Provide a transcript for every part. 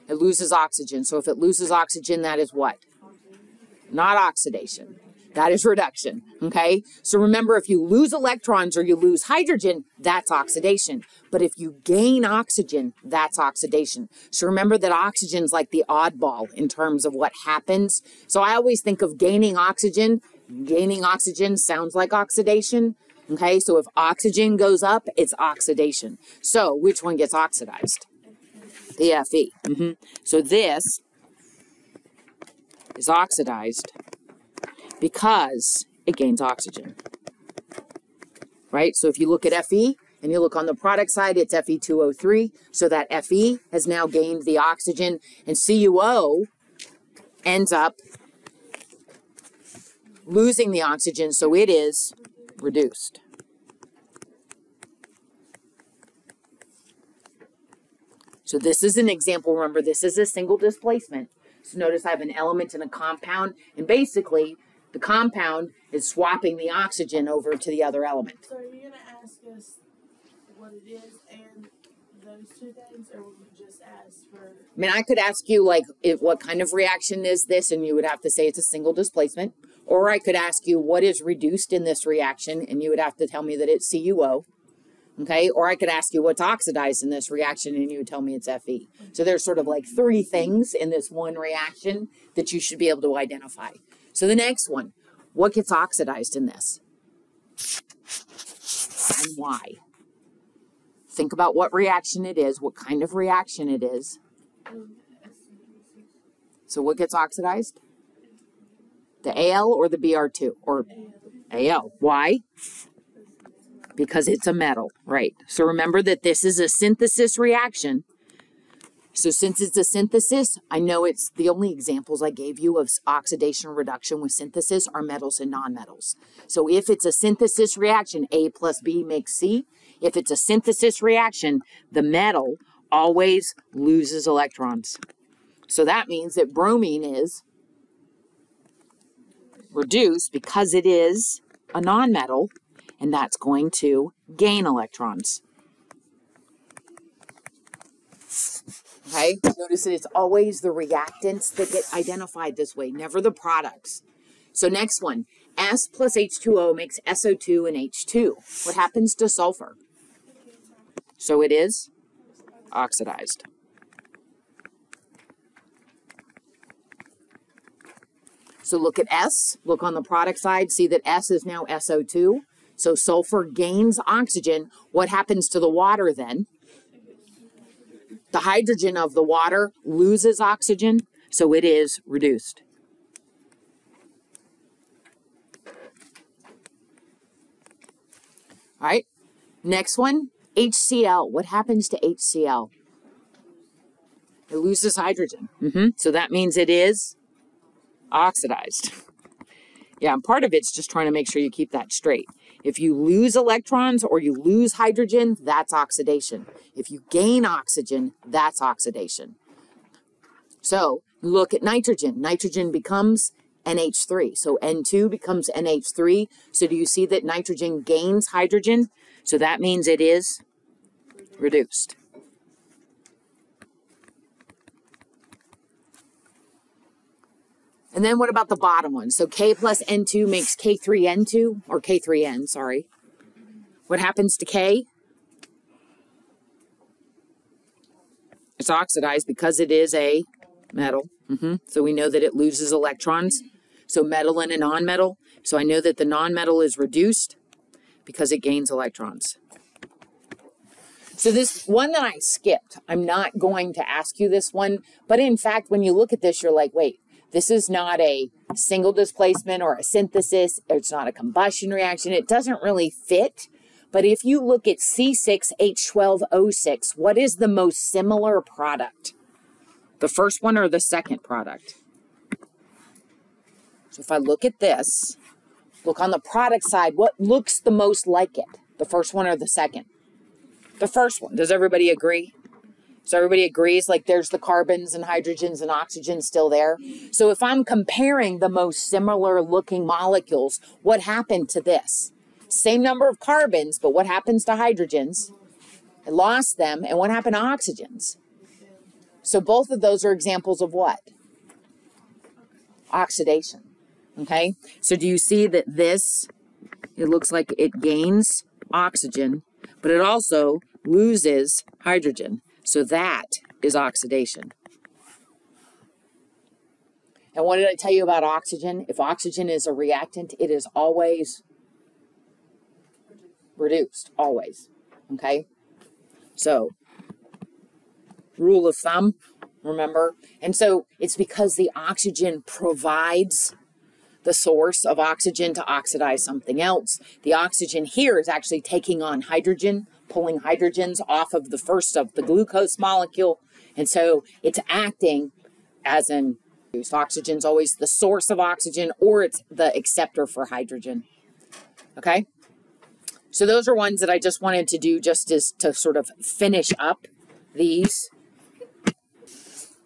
It loses oxygen. So if it loses oxygen, that is what? Not oxidation. That is reduction, okay? So remember, if you lose electrons or you lose hydrogen, that's oxidation. But if you gain oxygen, that's oxidation. So remember that oxygen's like the oddball in terms of what happens. So I always think of gaining oxygen. Gaining oxygen sounds like oxidation, okay? So if oxygen goes up, it's oxidation. So which one gets oxidized? The Fe. So this is oxidized because it gains oxygen, right? So if you look at Fe and you look on the product side, it's Fe2O3. So that Fe has now gained the oxygen, and CuO ends up losing the oxygen, so it is reduced. So this is an example. Remember, this is a single displacement. So notice I have an element and a compound, and basically the compound is swapping the oxygen over to the other element. So are you going to ask us what it is and those two things, or will you just ask for... I mean, I could ask you, like, what kind of reaction is this, and you would have to say it's a single displacement. Or I could ask you what is reduced in this reaction, and you would have to tell me that it's CuO. Okay, or I could ask you what's oxidized in this reaction, and you would tell me it's Fe. So there's sort of like three things in this one reaction that you should be able to identify. So the next one, what gets oxidized in this? And why? Think about what reaction it is, what kind of reaction it is. So what gets oxidized? The Al or the Br2? Or Al. Why? Because it's a metal, right? So remember that this is a synthesis reaction. So since it's a synthesis, I know it's the only examples I gave you of oxidation reduction with synthesis are metals and nonmetals. So if it's a synthesis reaction, A plus B makes C. If it's a synthesis reaction, the metal always loses electrons. So that means that bromine is reduced because it is a nonmetal, and that's going to gain electrons. Okay, notice that it's always the reactants that get identified this way, never the products. So next one, S plus H2O makes SO2 and H2. What happens to sulfur? So it is oxidized. So look at S, look on the product side, see that S is now SO2. So sulfur gains oxygen. What happens to the water then? The hydrogen of the water loses oxygen, so it is reduced. All right, next one, HCl. What happens to HCl? It loses hydrogen. So that means it is oxidized. Yeah, and part of it's just trying to make sure you keep that straight. If you lose electrons or you lose hydrogen, that's oxidation. If you gain oxygen, that's oxidation. So look at nitrogen. Nitrogen becomes NH3. So N2 becomes NH3. So do you see that nitrogen gains hydrogen? So that means it is reduced. And then what about the bottom one? So K plus N2 makes K3N2, or K3N, sorry. What happens to K? It's oxidized because it is a metal. So we know that it loses electrons. So metal and a nonmetal. So I know that the nonmetal is reduced because it gains electrons. So this one that I skipped, I'm not going to ask you this one, but in fact, when you look at this, you're like, wait, this is not a single displacement or a synthesis. It's not a combustion reaction. It doesn't really fit. But if you look at C6H12O6, what is the most similar product? The first one or the second product? So if I look at this, look on the product side, what looks the most like it? The first one or the second? The first one. Does everybody agree? So everybody agrees, like there's the carbons and hydrogens and oxygens still there. So if I'm comparing the most similar looking molecules, what happened to this? Same number of carbons, but what happens to hydrogens? I lost them. And what happened to oxygens? So both of those are examples of what? Oxidation. Okay, so do you see that this, it looks like it gains oxygen, but it also loses hydrogen. So that is oxidation. And what did I tell you about oxygen? If oxygen is a reactant, it is always reduced, always. Okay, so rule of thumb, remember? And so it's because the oxygen provides the source of oxygen to oxidize something else. The oxygen here is actually taking on hydrogen, pulling hydrogens off of the first of the glucose molecule. And so it's acting as an oxygen is always the source of oxygen, or it's the acceptor for hydrogen. Okay? So those are ones that I just wanted to do just as to sort of finish up these.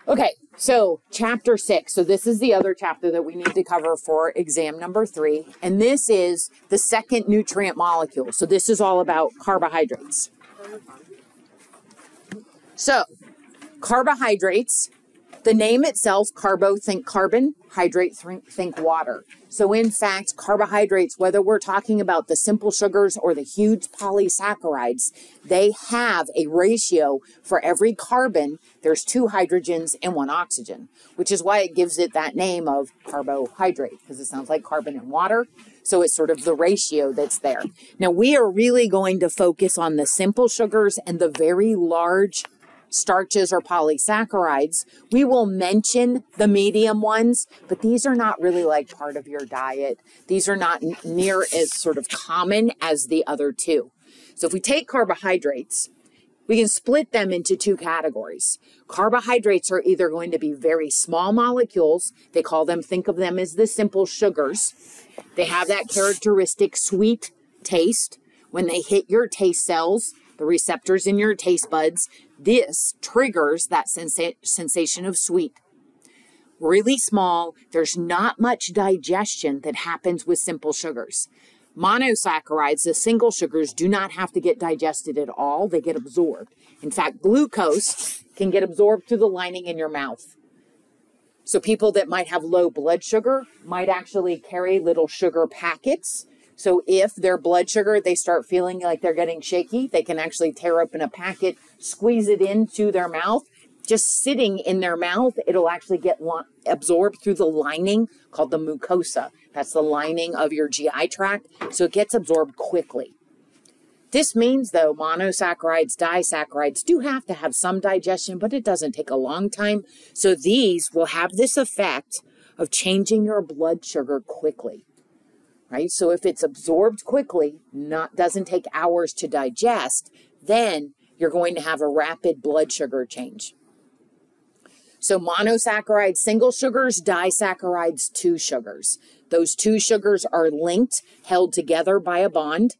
Okay, so chapter 6. So this is the other chapter that we need to cover for exam number 3. And this is the second nutrient molecule. So this is all about carbohydrates. So carbohydrates, the name itself, carbo, think carbon, hydrate, think water. So in fact, carbohydrates, whether we're talking about the simple sugars or the huge polysaccharides, they have a ratio for every carbon. There's 2 hydrogens and 1 oxygen, which is why it gives it that name of carbohydrate, because it sounds like carbon and water. So it's sort of the ratio that's there. Now we are really going to focus on the simple sugars and the very large starches or polysaccharides. We will mention the medium ones, but these are not really like part of your diet. These are not near as sort of common as the other 2. So if we take carbohydrates, we can split them into 2 categories. Carbohydrates are either going to be very small molecules. They call them, think of them as the simple sugars. They have that characteristic sweet taste. When they hit your taste cells, the receptors in your taste buds, this triggers that sensation of sweet. Really small. There's not much digestion that happens with simple sugars. Monosaccharides, the single sugars, do not have to get digested at all. They get absorbed. In fact, glucose can get absorbed through the lining in your mouth. So people that might have low blood sugar might actually carry little sugar packets. So if their blood sugar, they start feeling like they're getting shaky, they can actually tear open a packet, squeeze it into their mouth. Just sitting in their mouth, it'll actually get absorbed through the lining called the mucosa. That's the lining of your GI tract. So it gets absorbed quickly. This means, though, monosaccharides, disaccharides do have to have some digestion, but it doesn't take a long time. So these will have this effect of changing your blood sugar quickly. Right? So if it's absorbed quickly, doesn't take hours to digest, then you're going to have a rapid blood sugar change. So monosaccharides, single sugars, disaccharides, 2 sugars. Those 2 sugars are linked, held together by a bond.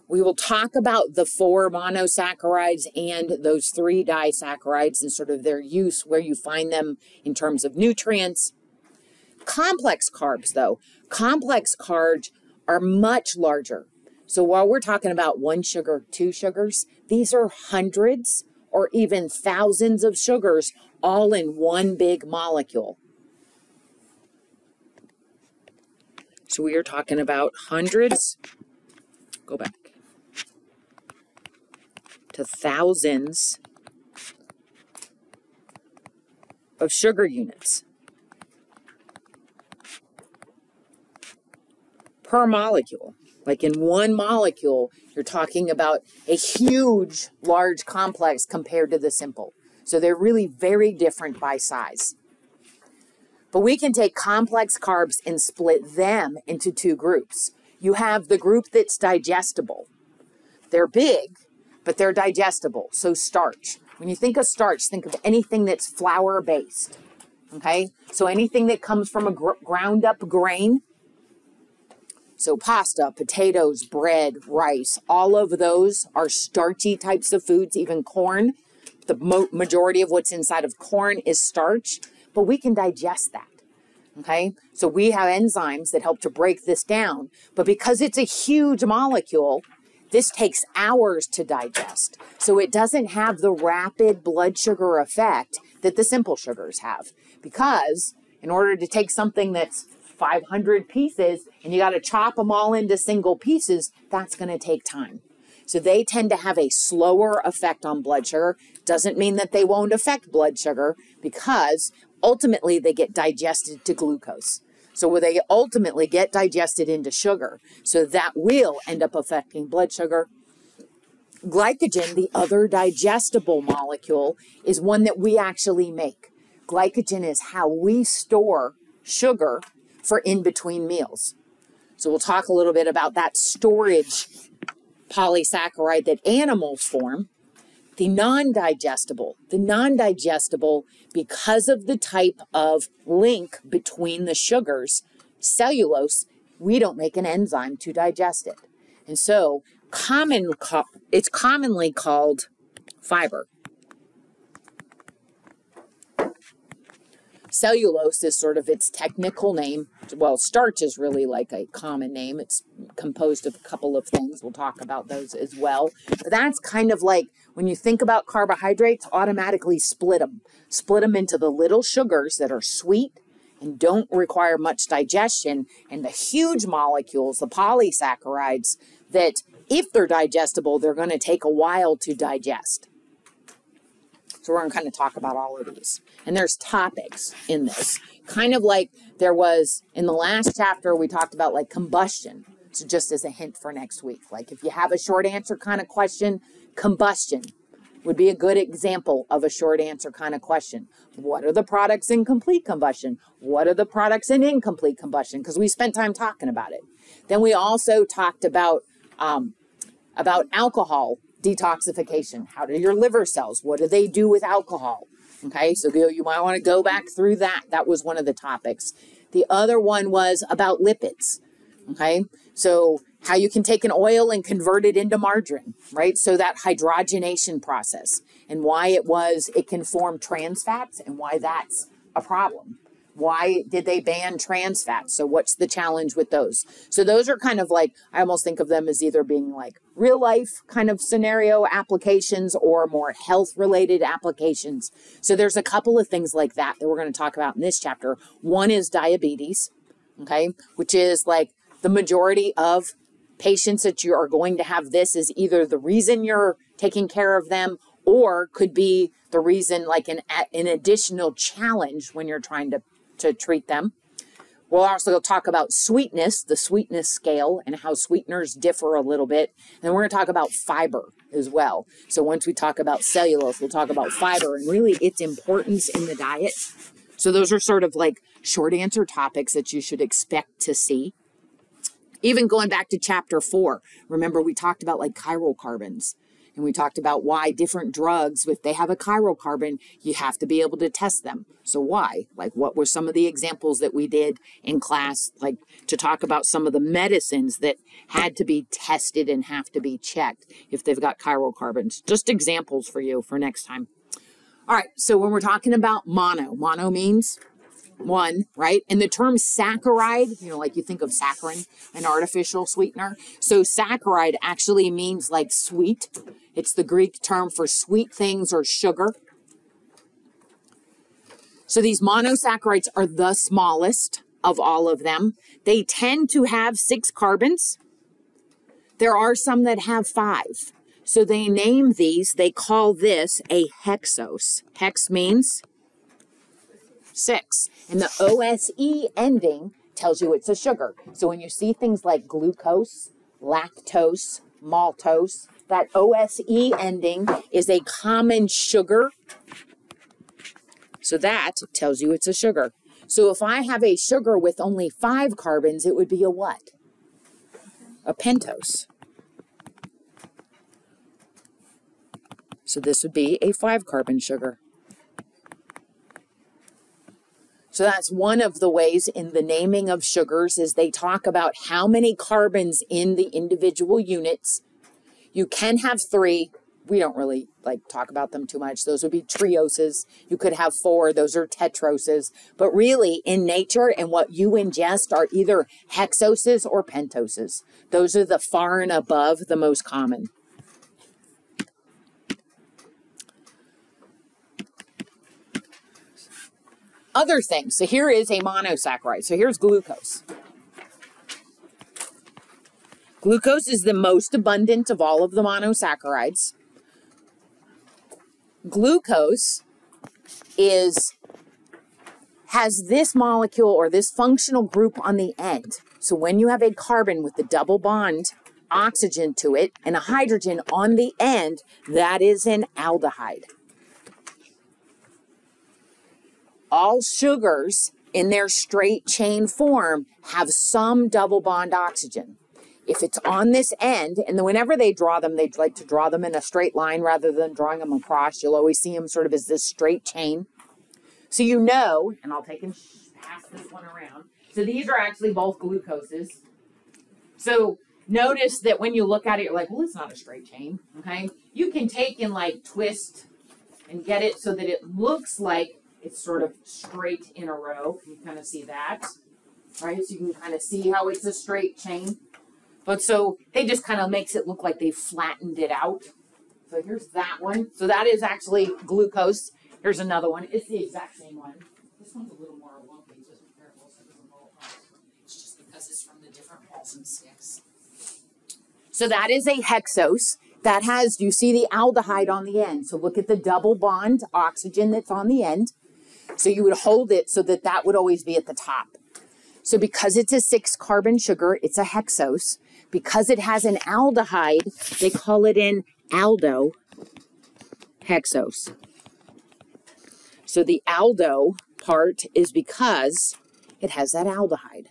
We will talk about the 4 monosaccharides and those 3 disaccharides and sort of their use, where you find them in terms of nutrients. Complex carbs, though, complex carbs are much larger. So while we're talking about 1 sugar, 2 sugars, these are hundreds or even thousands of sugars all in one big molecule. So we are talking about hundreds, go back, to thousands of sugar units per molecule. Like in one molecule, you're talking about a huge, large complex compared to the simple. So they're really very different by size. But we can take complex carbs and split them into 2 groups. You have the group that's digestible. They're big, but they're digestible. So starch. When you think of starch, think of anything that's flour-based. Okay? So anything that comes from a ground-up grain. So pasta, potatoes, bread, rice, all of those are starchy types of foods, even corn. The majority of what's inside of corn is starch, but we can digest that, okay? So we have enzymes that help to break this down, but because it's a huge molecule, This takes hours to digest. So it doesn't have the rapid blood sugar effect that the simple sugars have. Because in order to take something that's 500 pieces and you got to chop them all into single pieces, that's going to take time. So they tend to have a slower effect on blood sugar. Doesn't mean that they won't affect blood sugar, because ultimately they get digested to glucose. So they ultimately get digested into sugar. So that will end up affecting blood sugar. Glycogen, the other digestible molecule, is one that we actually make. Glycogen is how we store sugar for in between meals. So we'll talk a little bit about that storage polysaccharide that animals form. The non-digestible, because of the type of link between the sugars, cellulose, we don't make an enzyme to digest it. And so it's commonly called fiber. Cellulose is sort of its technical name. Well, starch is really like a common name. It's composed of a couple of things. We'll talk about those as well. But that's kind of like when you think about carbohydrates, automatically split them. Split them into the little sugars that are sweet and don't require much digestion, and the huge molecules, the polysaccharides, that if they're digestible, they're going to take a while to digest. So we're going to kind of talk about all of these. And there's topics in this. Kind of like there was in the last chapter, we talked about like combustion. So just as a hint for next week. Like if you have a short answer kind of question, combustion would be a good example of a short answer kind of question. What are the products in complete combustion? What are the products in incomplete combustion? Because we spent time talking about it. Then we also talked about alcohol detoxification. How do your liver cells, what do they do with alcohol? Okay, so you might want to go back through that. That was one of the topics. The other one was about lipids. Okay, so how you can take an oil and convert it into margarine, right? So that hydrogenation process, and why it can form trans fats, and why that's a problem. Why did they ban trans fats? So what's the challenge with those? So those are kind of like, I almost think of them as either being like real life kind of scenario applications or more health related applications. So there's a couple of things like that we're going to talk about in this chapter. One is diabetes, okay, which is like the majority of patients that you are going to have this is either the reason you're taking care of them or could be the reason like an additional challenge when you're trying to treat them. We'll also talk about sweetness, the sweetness scale, and how sweeteners differ a little bit. And then we're going to talk about fiber as well. So once we talk about cellulose, we'll talk about fiber and really its importance in the diet. So those are sort of like short answer topics that you should expect to see. Even going back to chapter 4, remember we talked about like chiral carbons. And we talked about why different drugs, if they have a chiral carbon, you have to be able to test them. So why? Like what were some of the examples that we did in class, like to talk about some of the medicines that had to be tested and have to be checked if they've got chiral carbons. Just examples for you for next time. All right, so when we're talking about mono means one, right? And the term saccharide, like you think of saccharin, an artificial sweetener. So saccharide actually means like sweet. It's the Greek term for sweet things or sugar. So these monosaccharides are the smallest of all of them. They tend to have 6 carbons. There are some that have 5. So they name these, they call this a hexose. Hex means 6. And the OSE ending tells you it's a sugar. So when you see things like glucose, lactose, maltose, that OSE ending is a common sugar. So that tells you it's a sugar. So if I have a sugar with only 5 carbons, it would be a what? A pentose. So this would be a 5-carbon sugar. So that's one of the ways in the naming of sugars is they talk about how many carbons in the individual units. You can have 3, we don't really like talk about them too much. Those would be trioses. You could have 4. Those are tetroses. But really, in nature and what you ingest are either hexoses or pentoses. Those are the far and above the most common. Other things. So here is a monosaccharide. So here's glucose. Glucose is the most abundant of all of the monosaccharides. Glucose has this molecule or this functional group on the end. So when you have a carbon with the double bond oxygen to it and a hydrogen on the end, that is an aldehyde. All sugars in their straight chain form have some double bond oxygen. If it's on this end, and then whenever they draw them, they'd like to draw them in a straight line rather than drawing them across. You'll always see them sort of as this straight chain. So you know, and I'll take and pass this one around. So these are actually both glucoses. So notice that when you look at it, you're like, well, it's not a straight chain, okay? You can take and like twist and get it so that it looks like it's sort of straight in a row. You can kind of see that, right? So you can kind of see how it's a straight chain. But so they just kind of makes it look like they flattened it out. So here's that one. So that is actually glucose. Here's another one. It's the exact same one. This one's a little more lumpy. Just be careful so it doesn't blow apart. It's just because it's from the different balls and sticks. So that is a hexose. That has, you see the aldehyde on the end. So look at the double bond oxygen that's on the end. So you would hold it so that that would always be at the top. So because it's a 6-carbon sugar, it's a hexose. Because it has an aldehyde, they call it an aldohexose. So the aldo part is because it has that aldehyde.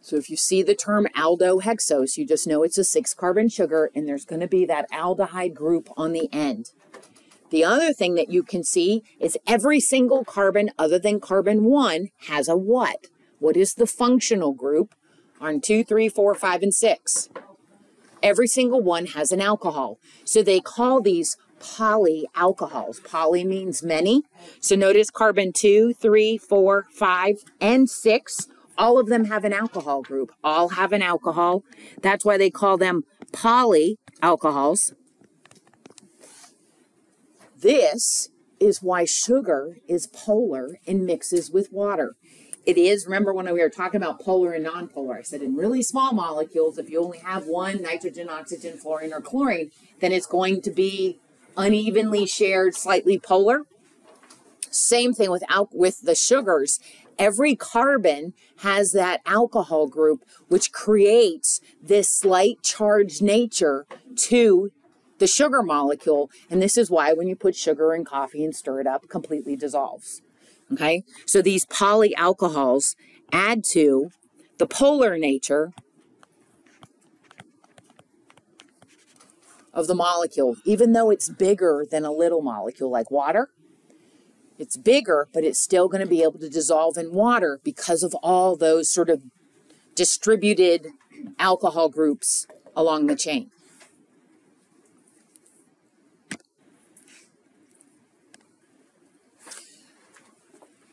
So if you see the term aldohexose, you just know it's a 6-carbon sugar, and there's going to be that aldehyde group on the end. The other thing that you can see is every single carbon other than carbon 1 has a what? What is the functional group on 2, 3, 4, 5, and 6? Every single one has an alcohol. So they call these polyalcohols. Poly means many. So notice carbon 2, 3, 4, 5, and 6. All of them have an alcohol group. All have an alcohol. That's why they call them polyalcohols. This is why sugar is polar and mixes with water. It is, remember when we were talking about polar and nonpolar, I said in really small molecules, if you only have one, nitrogen, oxygen, fluorine, or chlorine, then it's going to be unevenly shared, slightly polar. Same thing with the sugars. Every carbon has that alcohol group, which creates this slight charged nature to the sugar molecule. And this is why when you put sugar in coffee and stir it up, it completely dissolves. Okay, so these polyalcohols add to the polar nature of the molecule, even though it's bigger than a little molecule like water. It's bigger, but it's still going to be able to dissolve in water because of all those sort of distributed alcohol groups along the chain.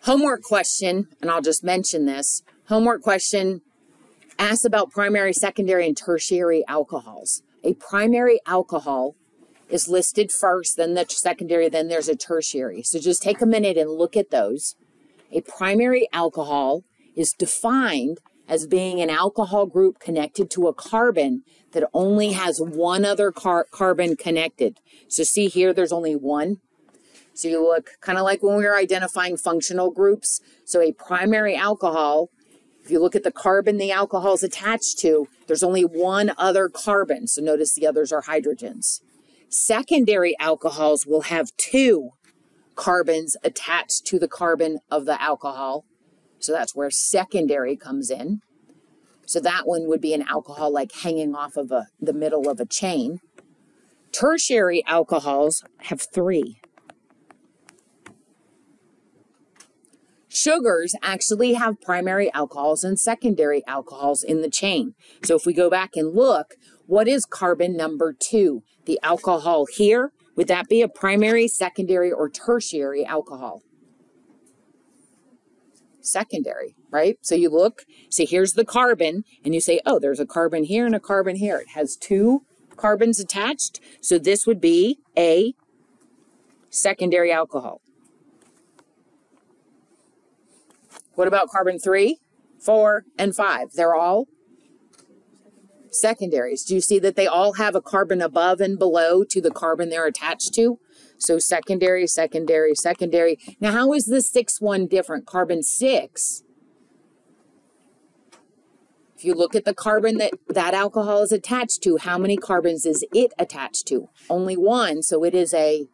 Homework question, and I'll just mention this. Homework question asks about primary, secondary, and tertiary alcohols. A primary alcohol is listed first, then the secondary, then there's a tertiary. So just take a minute and look at those. A primary alcohol is defined as being an alcohol group connected to a carbon that only has one other carbon connected. So see here, there's only one. So you look kind of like when we were identifying functional groups. So a primary alcohol, if you look at the carbon the alcohol is attached to, there's only one other carbon. So notice the others are hydrogens. Secondary alcohols will have 2 carbons attached to the carbon of the alcohol. So that's where secondary comes in. So that one would be an alcohol like hanging off of the middle of a chain. Tertiary alcohols have 3. Sugars actually have primary alcohols and secondary alcohols in the chain. So if we go back and look, what is carbon number 2? The alcohol here, would that be a primary, secondary, or tertiary alcohol? Secondary, right? So you look, so here's the carbon, and you say, oh, there's a carbon here and a carbon here. It has 2 carbons attached, so this would be a secondary alcohol. What about carbon 3, 4, and 5? They're all secondaries. Do you see that they all have a carbon above and below to the carbon they're attached to? So secondary, secondary, secondary. Now, how is the 6th one different? Carbon 6. If you look at the carbon that alcohol is attached to, how many carbons is it attached to? Only 1, so it is a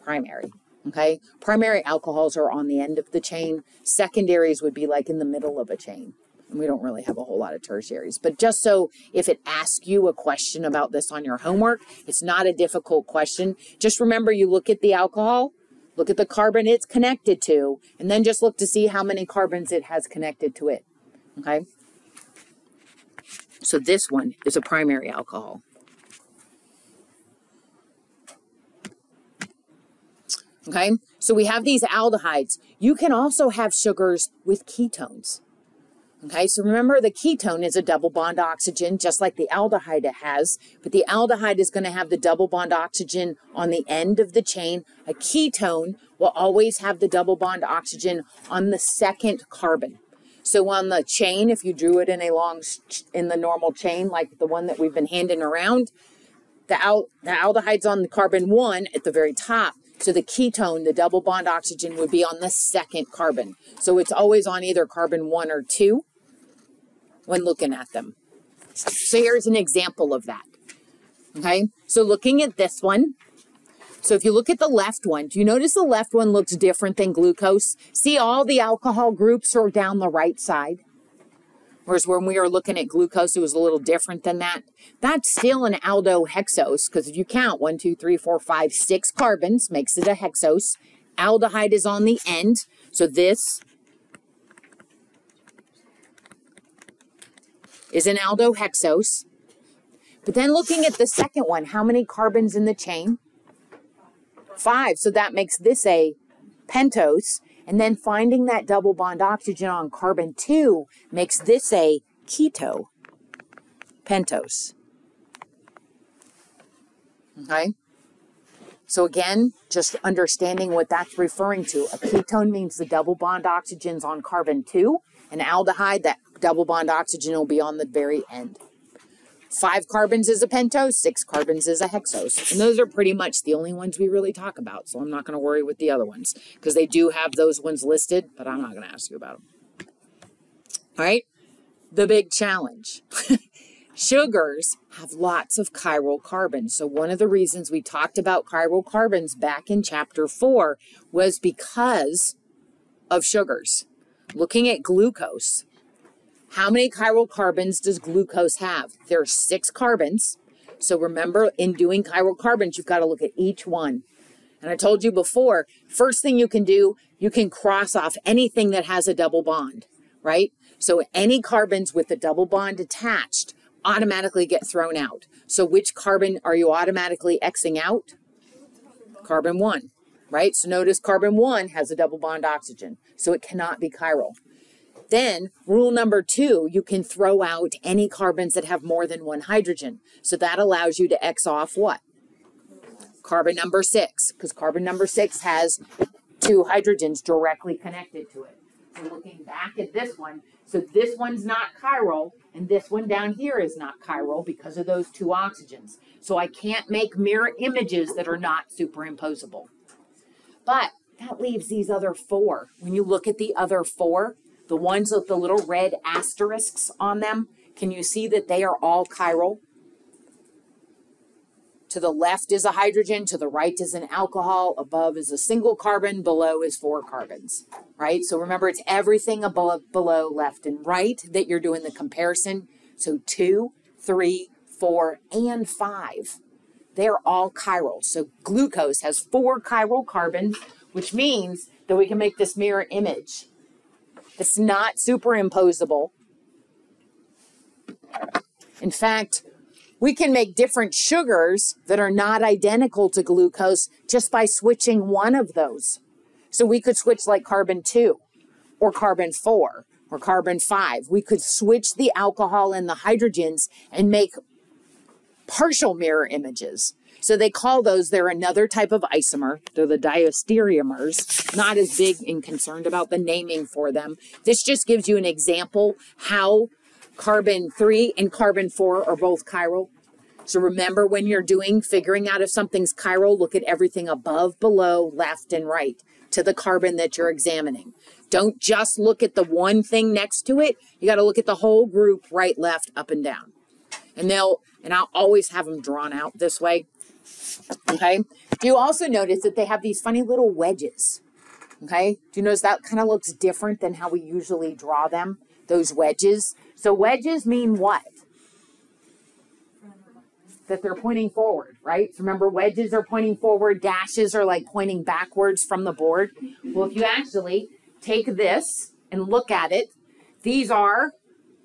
primary. Okay? Primary alcohols are on the end of the chain. Secondaries would be like in the middle of a chain. And we don't really have a whole lot of tertiaries. But just so if it asks you a question about this on your homework, it's not a difficult question. Just remember, you look at the alcohol, look at the carbon it's connected to, and then just look to see how many carbons it has connected to it. Okay? So this one is a primary alcohol. Okay? So we have these aldehydes. You can also have sugars with ketones. Okay, so remember the ketone is a double bond oxygen, just like the aldehyde it has, but the aldehyde is going to have the double bond oxygen on the end of the chain. A ketone will always have the double bond oxygen on the 2nd carbon. So on the chain, if you drew it in in the normal chain, like the one that we've been handing around, the aldehyde's on the carbon 1 at the very top. So the ketone, the double bond oxygen, would be on the 2nd carbon. So it's always on either carbon 1 or 2. When looking at them. So here's an example of that. Okay, so looking at this one. So if you look at the left one, do you notice the left one looks different than glucose? See, all the alcohol groups are down the right side. Whereas when we were looking at glucose, it was a little different than that. That's still an aldohexose, because if you count 1, 2, 3, 4, 5, 6 carbons, makes it a hexose. Aldehyde is on the end. So this is an aldohexose. But then looking at the second one, how many carbons in the chain? 5. So that makes this a pentose. And then finding that double bond oxygen on carbon 2 makes this a keto pentose. Okay? So again, just understanding what that's referring to. A ketone means the double bond oxygen's on carbon 2. An aldehyde, that double bond oxygen will be on the very end. 5 carbons is a pentose, 6 carbons is a hexose. And those are pretty much the only ones we really talk about. So I'm not going to worry with the other ones because they do have those ones listed, but I'm not going to ask you about them. All right, the big challenge. Sugars have lots of chiral carbons. So one of the reasons we talked about chiral carbons back in chapter 4 was because of sugars. Looking at glucose, how many chiral carbons does glucose have? There are 6 carbons. So remember, in doing chiral carbons, you've got to look at each one. And I told you before, first thing you can do, you can cross off anything that has a double bond, right? So any carbons with a double bond attached automatically get thrown out. So which carbon are you automatically Xing out? Carbon 1, right? So notice carbon 1 has a double bond oxygen, so it cannot be chiral. Then, rule number 2, you can throw out any carbons that have more than 1 hydrogen. So that allows you to X off what? Carbon number 6, because carbon number 6 has 2 hydrogens directly connected to it. So looking back at this one, so this one's not chiral, and this one down here is not chiral because of those 2 oxygens. So I can't make mirror images that are not superimposable. But that leaves these other 4. When you look at the other 4, the ones with the little red asterisks on them, can you see that they are all chiral? To the left is a hydrogen, to the right is an alcohol, above is a single carbon, below is 4 carbons, right? So remember, it's everything above, below, left, and right that you're doing the comparison. So 2, 3, 4, and 5, they're all chiral. So glucose has 4 chiral carbons, which means that we can make this mirror image. It's not superimposable. In fact, we can make different sugars that are not identical to glucose just by switching one of those. So we could switch like carbon 2 or carbon 4 or carbon 5. We could switch the alcohol and the hydrogens and make partial mirror images. So they call those, they're another type of isomer. They're the diastereomers. Not as big and concerned about the naming for them. This just gives you an example how carbon 3 and carbon 4 are both chiral. So remember when you're figuring out if something's chiral, look at everything above, below, left, and right to the carbon that you're examining. Don't just look at the one thing next to it. You got to look at the whole group, right, left, up, and down. And I'll always have them drawn out this way. Okay. Do you also notice that they have these funny little wedges? Okay. Do you notice that kind of looks different than how we usually draw them? Those wedges. So wedges mean what? That they're pointing forward, right? So remember, wedges are pointing forward. Dashes are like pointing backwards from the board. Well, if you actually take this and look at it, these are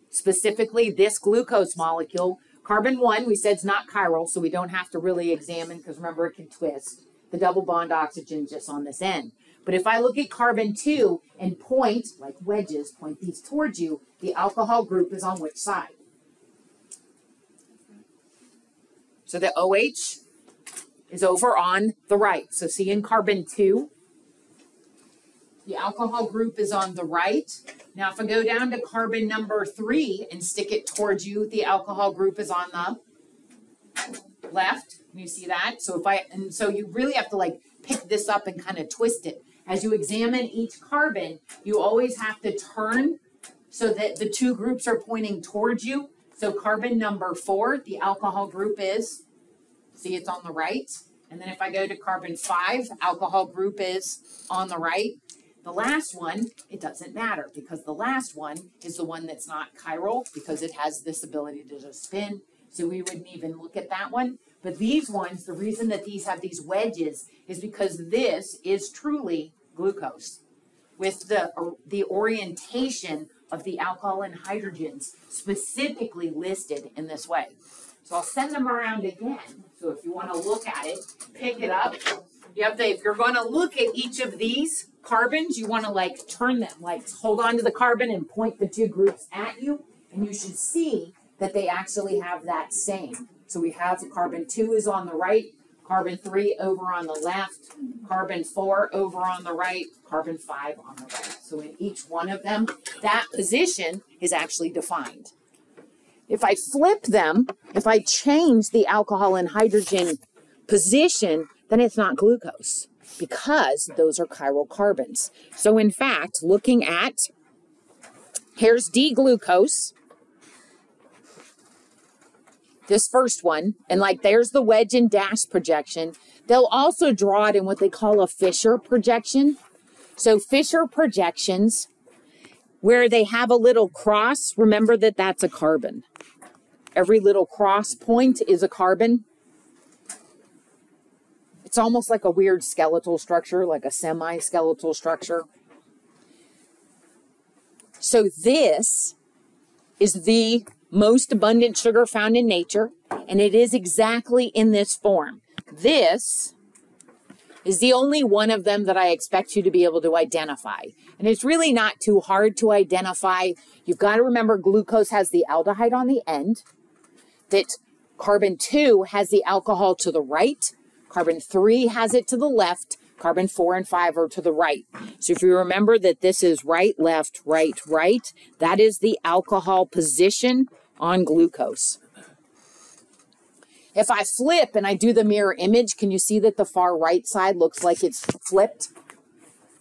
specifically this glucose molecule. Carbon 1, we said, is not chiral, so we don't have to really examine because remember, it can twist. The double bond oxygen just on this end. But if I look at carbon 2 and point, like wedges, point these towards you, the alcohol group is on which side? So the OH is over on the right. So see in carbon 2, the alcohol group is on the right. Now if I go down to carbon number 3 and stick it towards you, the alcohol group is on the left. You see that? So you really have to like pick this up and kind of twist it. As you examine each carbon, you always have to turn so that the two groups are pointing towards you. So carbon number 4, the alcohol group is, see it's on the right. And then if I go to carbon 5, alcohol group is on the right. The last one, it doesn't matter because the last one is the one that's not chiral because it has this ability to just spin. So we wouldn't even look at that one. But these ones, the reason that these have these wedges is because this is truly glucose with the orientation of the alcohol and hydrogens specifically listed in this way. So I'll send them around again. So if you want to look at it, pick it up. If you're going to look at each of these carbons, you want to like turn them, like hold on to the carbon and point the two groups at you. And you should see that they actually have that same. So we have carbon 2 is on the right, carbon 3 over on the left, carbon 4 over on the right, carbon 5 on the right. So in each one of them, that position is actually defined. If I flip them, if I change the alcohol and hydrogen position, then it's not glucose because those are chiral carbons. So in fact, looking at, here's D-glucose, this first one, and like there's the wedge and dash projection. They'll also draw it in what they call a Fisher projection. So Fisher projections, where they have a little cross, remember that that's a carbon. Every little cross point is a carbon. It's almost like a weird skeletal structure, like a semi-skeletal structure. So this is the most abundant sugar found in nature, and it is exactly in this form. This is the only one of them that I expect you to be able to identify. And it's really not too hard to identify. You've got to remember glucose has the aldehyde on the end, that carbon 2 has the alcohol to the right, carbon 3 has it to the left, carbon 4 and 5 are to the right. So if you remember that this is right, left, right, right, that is the alcohol position on glucose. If I flip and I do the mirror image, can you see that the far right side looks like it's flipped?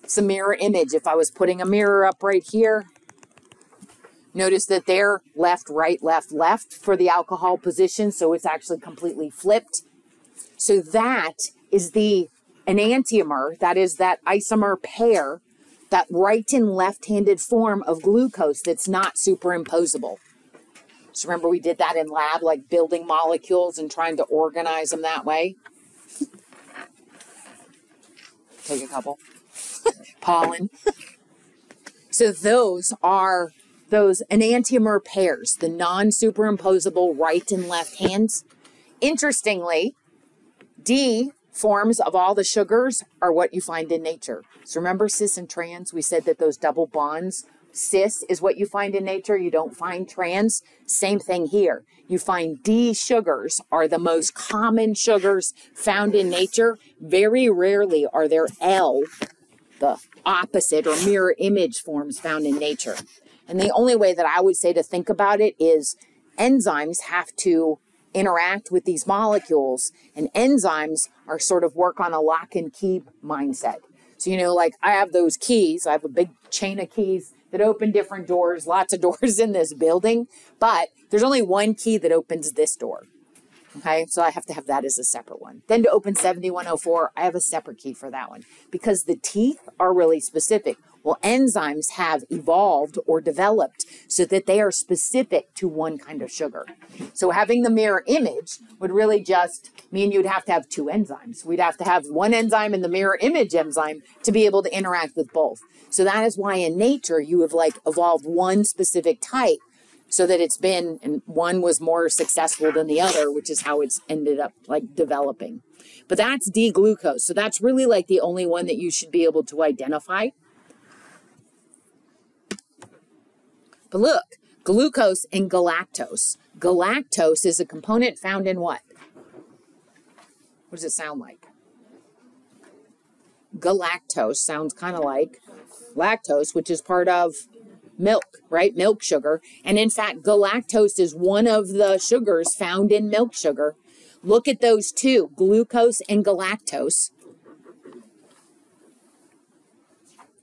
It's a mirror image. If I was putting a mirror up right here, notice that they're left, right, left, left for the alcohol position, so it's actually completely flipped. So that is an enantiomer, that is that isomer pair, that right and left-handed form of glucose that's not superimposable. So remember we did that in lab, like building molecules and trying to organize them that way. Take a couple. Pollen. So those are those enantiomer pairs, the non-superimposable right and left hands. Interestingly, D forms of all the sugars are what you find in nature. So remember cis and trans? We said that those double bonds, cis is what you find in nature. You don't find trans. Same thing here. You find D sugars are the most common sugars found in nature. Very rarely are there L, the opposite or mirror image forms found in nature. And the only way that I would say to think about it is enzymes have to interact with these molecules, and enzymes are sort of work on a lock and key mindset. So, you know, like I have those keys, I have a big chain of keys that open different doors, lots of doors in this building, but there's only one key that opens this door. Okay, so I have to have that as a separate one. Then to open 7104, I have a separate key for that one because the teeth are really specific. Well, enzymes have evolved or developed so that they are specific to one kind of sugar. So having the mirror image would really just mean you'd have to have two enzymes. We'd have to have one enzyme and the mirror image enzyme to be able to interact with both. So that is why in nature you have like evolved one specific type so that it's been, and one was more successful than the other, which is how it's ended up like developing. But that's D-glucose. So that's really like the only one that you should be able to identify. But look, glucose and galactose. Galactose is a component found in what? What does it sound like? Galactose sounds kind of like lactose, which is part of milk, right? Milk sugar. And in fact, galactose is one of the sugars found in milk sugar. Look at those two, glucose and galactose.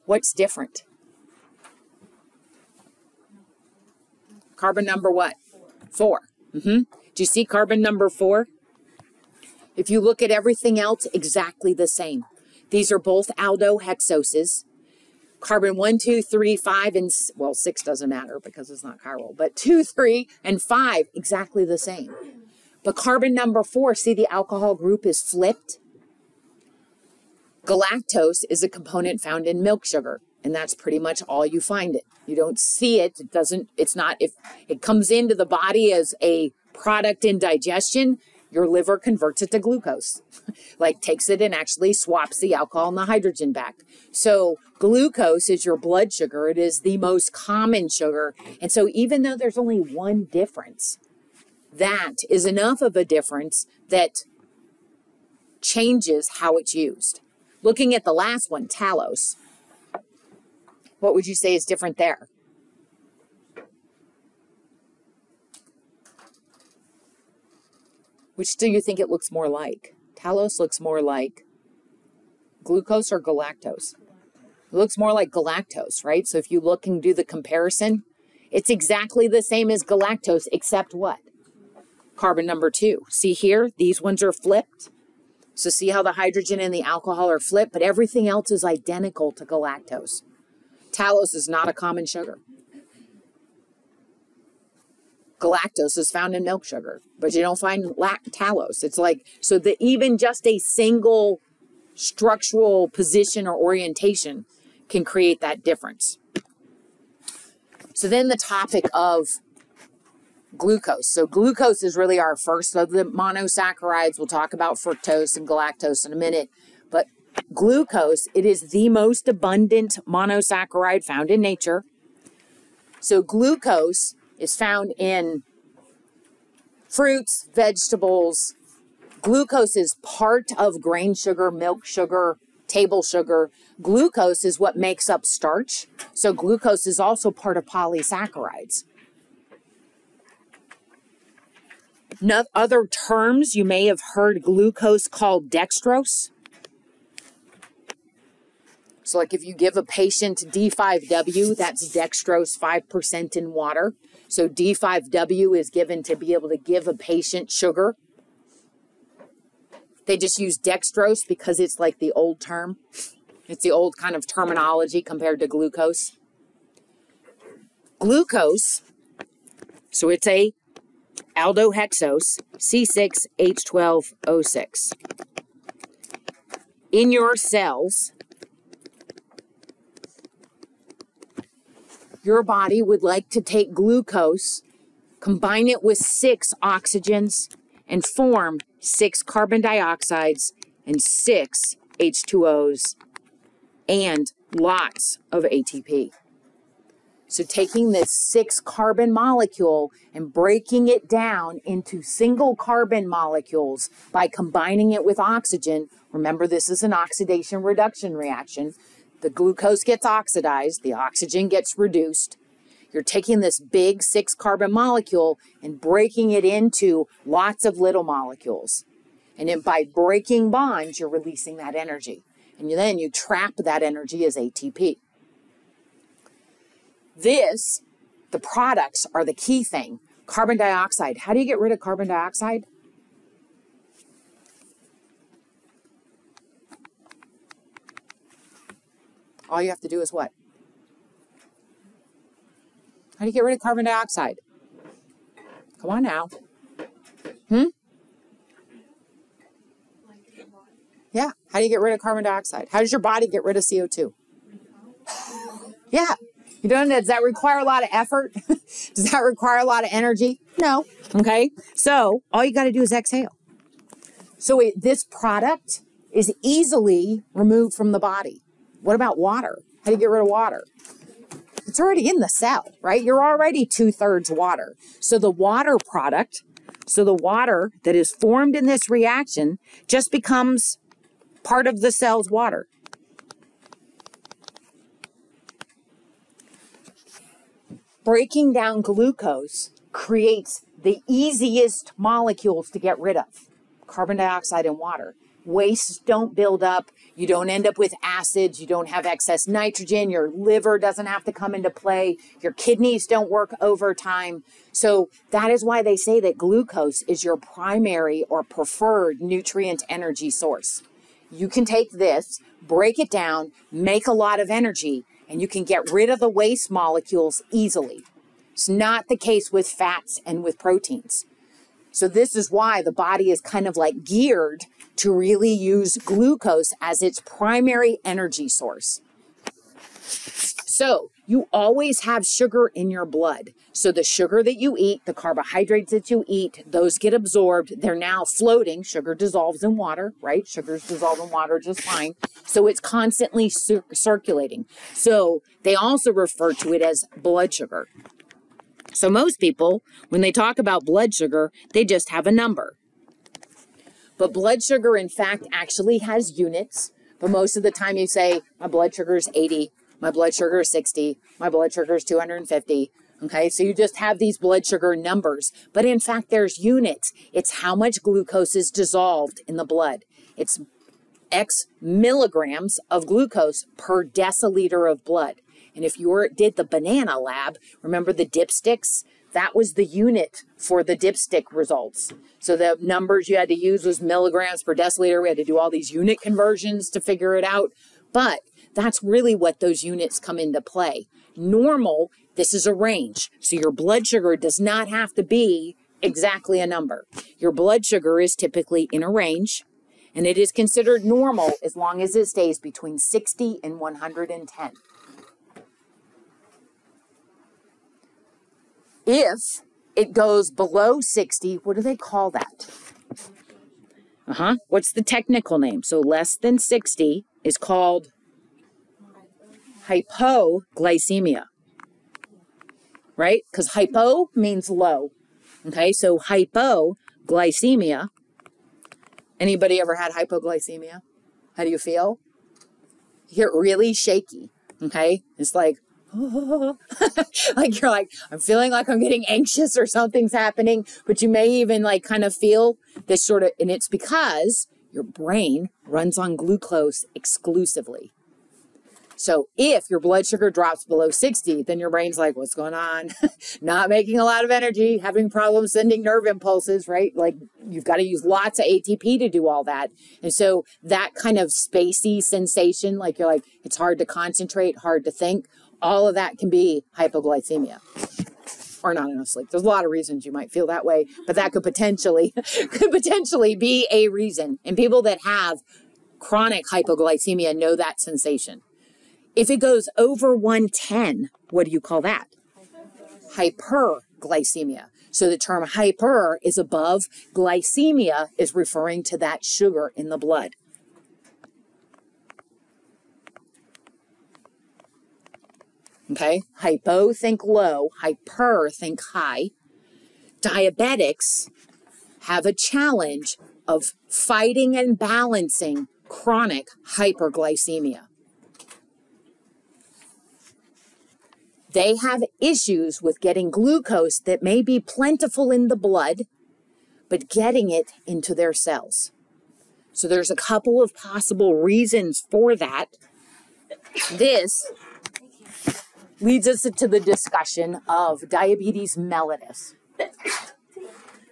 What's different? Carbon number what? 4. Do you see carbon number 4? If you look at everything else, exactly the same. These are both aldohexoses. Carbon 1, 2, 3, 5, and, well, 6 doesn't matter because it's not chiral, but 2, 3, and 5, exactly the same. But carbon number 4, see the alcohol group is flipped? Galactose is a component found in milk sugar, and that's pretty much all you find it. You don't see it. It doesn't, it's not, if it comes into the body as a product in digestion, your liver converts it to glucose, like takes it and actually swaps the alcohol and the hydrogen back. So glucose is your blood sugar. It is the most common sugar. And so even though there's only one difference, that is enough of a difference that changes how it's used. Looking at the last one, talose, what would you say is different there? Which do you think it looks more like? Talose looks more like glucose or galactose? It looks more like galactose, right? So if you look and do the comparison, it's exactly the same as galactose, except what? Carbon number 2. See here, these ones are flipped. So see how the hydrogen and the alcohol are flipped, but everything else is identical to galactose. Talose is not a common sugar. Galactose is found in milk sugar, but you don't find talose. It's like, so that even just a single structural position or orientation can create that difference. So then the topic of glucose. So glucose is really our first of the monosaccharides. We'll talk about fructose and galactose in a minute, but glucose, it is the most abundant monosaccharide found in nature. So glucose is found in fruits, vegetables. Glucose is part of grain sugar, milk sugar, table sugar. Glucose is what makes up starch. So glucose is also part of polysaccharides. Other terms, you may have heard glucose called dextrose. So like if you give a patient D5W, that's dextrose 5% in water. So D5W is given to be able to give a patient sugar. They just use dextrose because it's like the old term. It's the old kind of terminology compared to glucose. Glucose, so it's a aldohexose, C6H12O6. In your cells, your body would like to take glucose, combine it with 6 oxygens, and form 6 carbon dioxides and 6 H2Os and lots of ATP. So taking this 6 carbon molecule and breaking it down into single carbon molecules by combining it with oxygen, remember this is an oxidation reduction reaction. The glucose gets oxidized, the oxygen gets reduced. You're taking this big 6 carbon molecule and breaking it into lots of little molecules. And then by breaking bonds, you're releasing that energy. And then you trap that energy as ATP. The products are the key thing. Carbon dioxide. How do you get rid of carbon dioxide? All you have to do is what? How do you get rid of carbon dioxide? Come on now. Yeah. How do you get rid of carbon dioxide? How does your body get rid of CO2? Yeah. You don't, does that require a lot of effort? Does that require a lot of energy? No. Okay. So all you got to do is exhale. So this product is easily removed from the body. What about water? How do you get rid of water? It's already in the cell, right? You're already 2/3 water. So the water product, so the water that is formed in this reaction just becomes part of the cell's water. Breaking down glucose creates the easiest molecules to get rid of, carbon dioxide and water. Wastes don't build up. You don't end up with acids. You don't have excess nitrogen. Your liver doesn't have to come into play. Your kidneys don't work overtime. So that is why they say that glucose is your primary or preferred nutrient energy source. You can take this, break it down, make a lot of energy, and you can get rid of the waste molecules easily. It's not the case with fats and with proteins. So this is why the body is kind of like geared to really use glucose as its primary energy source. So you always have sugar in your blood. So the sugar that you eat, the carbohydrates that you eat, those get absorbed. They're now floating. Sugar dissolves in water, right? Sugars dissolve in water just fine. So it's constantly circulating. So they also refer to it as blood sugar. So most people, when they talk about blood sugar, they just have a number. But blood sugar, in fact, actually has units. But most of the time you say, my blood sugar is 80, my blood sugar is 60, my blood sugar is 250. Okay, so you just have these blood sugar numbers. But in fact, there's units. It's how much glucose is dissolved in the blood. It's X milligrams of glucose per deciliter of blood. And if you did the banana lab, remember the dipsticks? That was the unit for the dipstick results. So the numbers you had to use was milligrams per deciliter. We had to do all these unit conversions to figure it out. But that's really what those units come into play. Normal, this is a range. So your blood sugar does not have to be exactly a number. Your blood sugar is typically in a range, and it is considered normal as long as it stays between 60 and 110. If it goes below 60, what do they call that? What's the technical name? So less than 60 is called hypoglycemia, right? Because hypo means low. Okay, so hypoglycemia. Anybody ever had hypoglycemia? How do you feel? You get really shaky. Okay, it's like, like you're like, I'm feeling like I'm getting anxious or something's happening, but you may even like kind of feel this sort of, and it's because your brain runs on glucose exclusively. So if your blood sugar drops below 60, then your brain's like, what's going on? Not making a lot of energy, having problems sending nerve impulses, right? Like you've got to use lots of ATP to do all that. And so that kind of spacey sensation, like you're like, it's hard to concentrate, hard to think. All of that can be hypoglycemia or not enough sleep. There's a lot of reasons you might feel that way, but that could potentially be a reason. And people that have chronic hypoglycemia know that sensation. If it goes over 110, what do you call that? Hyperglycemia. So the term hyper is above, glycemia is referring to that sugar in the blood. Okay, hypo, think low, hyper, think high. Diabetics have a challenge of fighting and balancing chronic hyperglycemia. They have issues with getting glucose that may be plentiful in the blood, but getting it into their cells. So there's a couple of possible reasons for that. This leads us to the discussion of diabetes mellitus.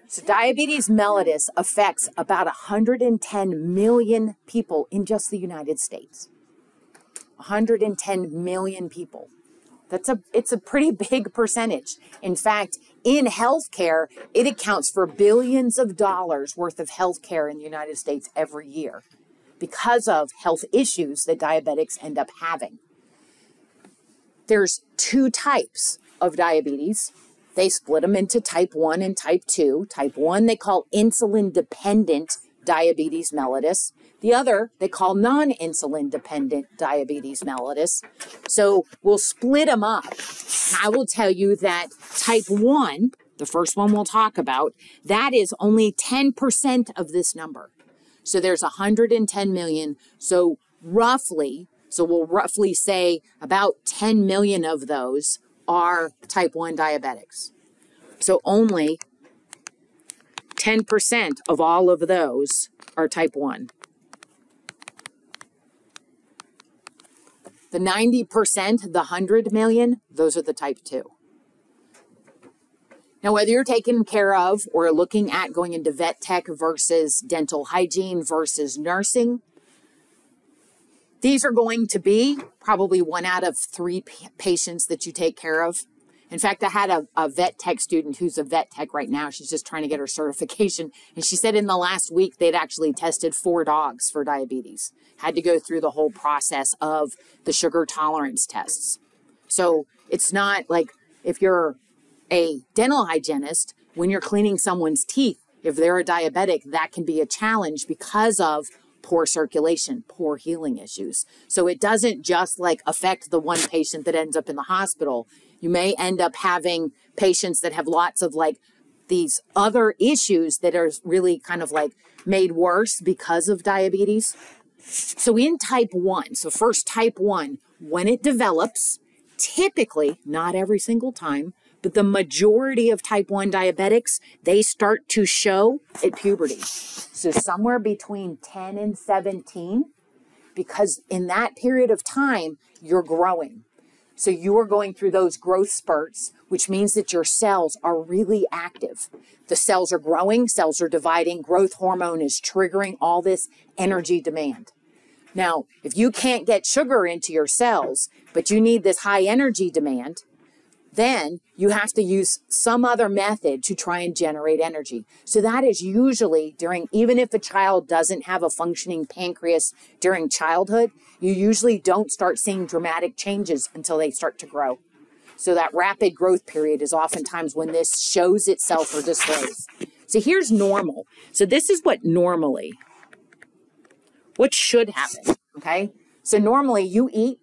So diabetes mellitus affects about 110 million people in just the United States. 110 million people. It's a pretty big percentage. In fact, in healthcare, it accounts for billions of dollars worth of healthcare in the United States every year because of health issues that diabetics end up having. There's two types of diabetes. They split them into type 1 and type 2. Type 1 they call insulin-dependent diabetes mellitus. The other they call non-insulin dependent diabetes mellitus. So we'll split them up. I will tell you that type 1, the first one we'll talk about, that is only 10% of this number. So there's 110 million. So we'll roughly say about 10 million of those are type 1 diabetics. So only 10% of all of those are type 1. The 90%, the 100 million, those are the type 2. Now, whether you're taken care of or looking at going into vet tech versus dental hygiene versus nursing, these are going to be probably 1 out of 3 patients that you take care of. In fact, I had a vet tech student who's a vet tech right now. She's just trying to get her certification. And she said in the last week, they'd actually tested 4 dogs for diabetes. Had to go through the whole process of the sugar tolerance tests. So it's not like if you're a dental hygienist, when you're cleaning someone's teeth, if they're a diabetic, that can be a challenge because of poor circulation, poor healing issues. So it doesn't just like affect the one patient that ends up in the hospital. You may end up having patients that have lots of like these other issues that are really kind of like made worse because of diabetes. So in type 1, so first type 1, when it develops, typically, not every single time, but the majority of type 1 diabetics, they start to show at puberty. So somewhere between 10 and 17, because in that period of time, you're growing. So you are going through those growth spurts, which means that your cells are really active. The cells are growing, cells are dividing, growth hormone is triggering all this energy demand. Now, if you can't get sugar into your cells, but you need this high energy demand, then you have to use some other method to try and generate energy. So that is usually during, even if a child doesn't have a functioning pancreas during childhood, you usually don't start seeing dramatic changes until they start to grow. So that rapid growth period is oftentimes when this shows itself or displays. So here's normal. So this is what should happen, okay? So normally you eat,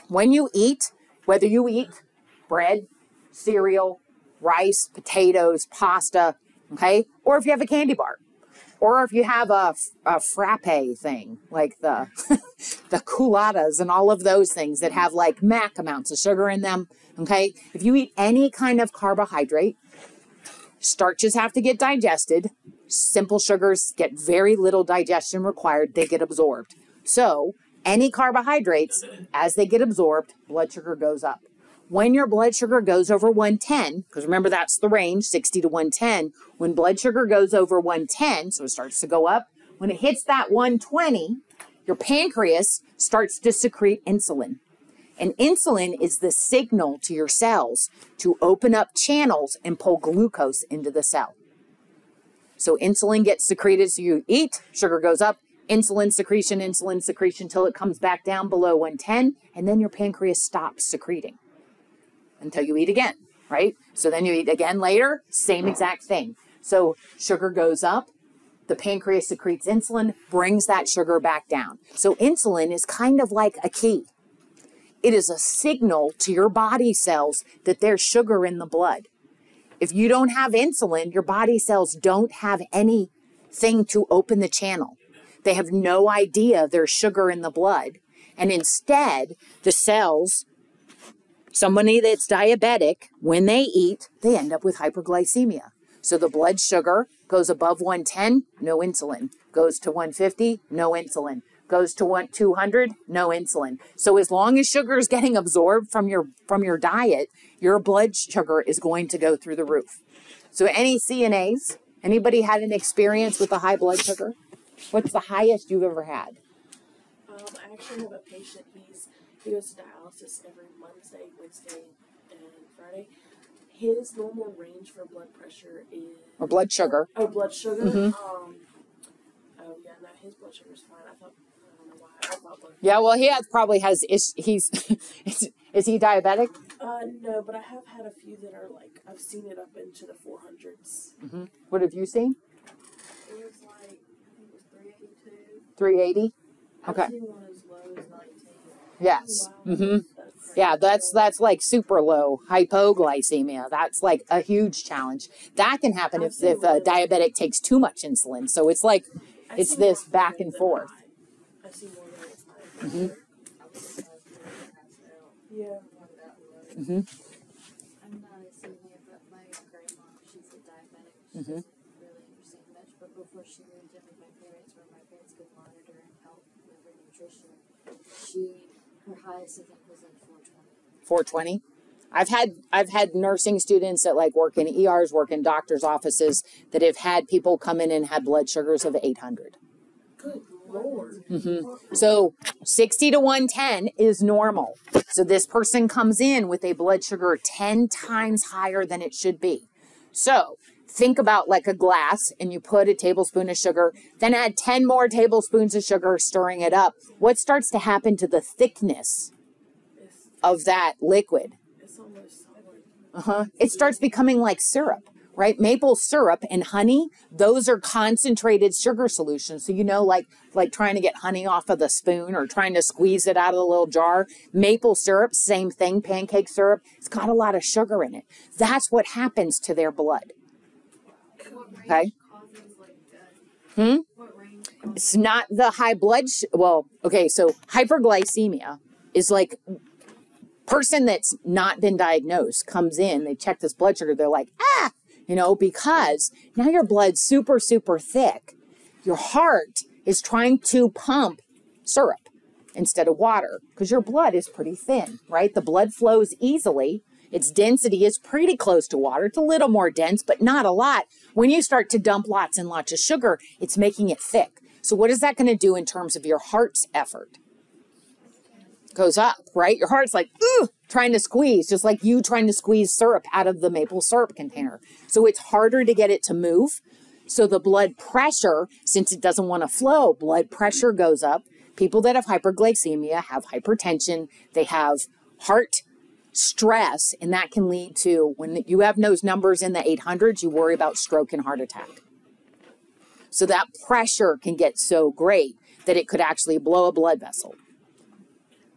when you eat, whether you eat bread, cereal, rice, potatoes, pasta, okay? Or if you have a candy bar, or if you have a frappe thing, like the culottes and all of those things that have like mac amounts of sugar in them, okay? If you eat any kind of carbohydrate, starches have to get digested. Simple sugars get very little digestion required. They get absorbed. So any carbohydrates, as they get absorbed, blood sugar goes up. When your blood sugar goes over 110, because remember that's the range, 60 to 110, when blood sugar goes over 110, so it starts to go up, when it hits that 120, your pancreas starts to secrete insulin. And insulin is the signal to your cells to open up channels and pull glucose into the cell. So insulin gets secreted, so you eat, sugar goes up, insulin secretion till it comes back down below 110, and then your pancreas stops secreting until you eat again, right? So then you eat again later, same exact thing. So sugar goes up, the pancreas secretes insulin, brings that sugar back down. So insulin is kind of like a key. It is a signal to your body cells that there's sugar in the blood. If you don't have insulin, your body cells don't have anything to open the channel. They have no idea there's sugar in the blood. And instead, the cells, somebody that's diabetic, when they eat, they end up with hyperglycemia. So the blood sugar goes above 110, no insulin. Goes to 150, no insulin. Goes to 200, no insulin. So as long as sugar is getting absorbed from your diet, your blood sugar is going to go through the roof. So any CNAs, anybody had an experience with a high blood sugar? What's the highest you've ever had? I actually have a patient. He goes to dialysis every Monday, Wednesday, and Friday. His normal range for blood pressure is... Or blood sugar. Oh, blood sugar? Mm-hmm. Oh, yeah, no, his blood sugar's fine. I don't know why. I thought blood Yeah, well, is he diabetic? No, but I have had a few that are like, I've seen it up into the 400s. Mm-hmm. What have you seen? It was like, I think it was 382. 380? Okay. I've seen one as low as 19. Yes. Wow. Mm-hmm. Yeah, that's like super low hypoglycemia. That's like a huge challenge. That can happen if a diabetic takes too much insulin. So it's like, it's this back and forth. I've seen more than it's Mm-hmm. Yeah. Mm-hmm. I'm not a senior, but my grandma, she's a diabetic. She Mm-hmm. doesn't really understand much, but before she moved in with my parents, where my parents could monitor and help with her nutrition, her highest I think was like 420. 420. I've had nursing students that like work in ERs, work in doctors' offices that have had people come in and had blood sugars of 800. Good Lord. Mm-hmm. So 60 to 110 is normal. So this person comes in with a blood sugar 10 times higher than it should be. So think about like a glass and you put a tablespoon of sugar, then add 10 more tablespoons of sugar, stirring it up. What starts to happen to the thickness of that liquid? It's almost solid. Uh-huh. It starts becoming like syrup, right? Maple syrup and honey, those are concentrated sugar solutions. So, you know, like trying to get honey off of the spoon or trying to squeeze it out of the little jar. Maple syrup, same thing, pancake syrup. It's got a lot of sugar in it. That's what happens to their blood. Okay? It's not the high blood, well, okay, so hyperglycemia is like person that's not been diagnosed comes in, they check this blood sugar, they're like, because now your blood's super, super thick. Your heart is trying to pump syrup instead of water because your blood is pretty thin, right? The blood flows easily. Its density is pretty close to water. It's a little more dense, but not a lot. When you start to dump lots and lots of sugar, it's making it thick. So what is that going to do in terms of your heart's effort? Goes up, right? Your heart's like, trying to squeeze, just like you trying to squeeze syrup out of the maple syrup container. So it's harder to get it to move. So the blood pressure, since it doesn't want to flow, blood pressure goes up. People that have hyperglycemia have hypertension. They have heart stress, and that can lead to, when you have those numbers in the 800s, you worry about stroke and heart attack. So that pressure can get so great that it could actually blow a blood vessel.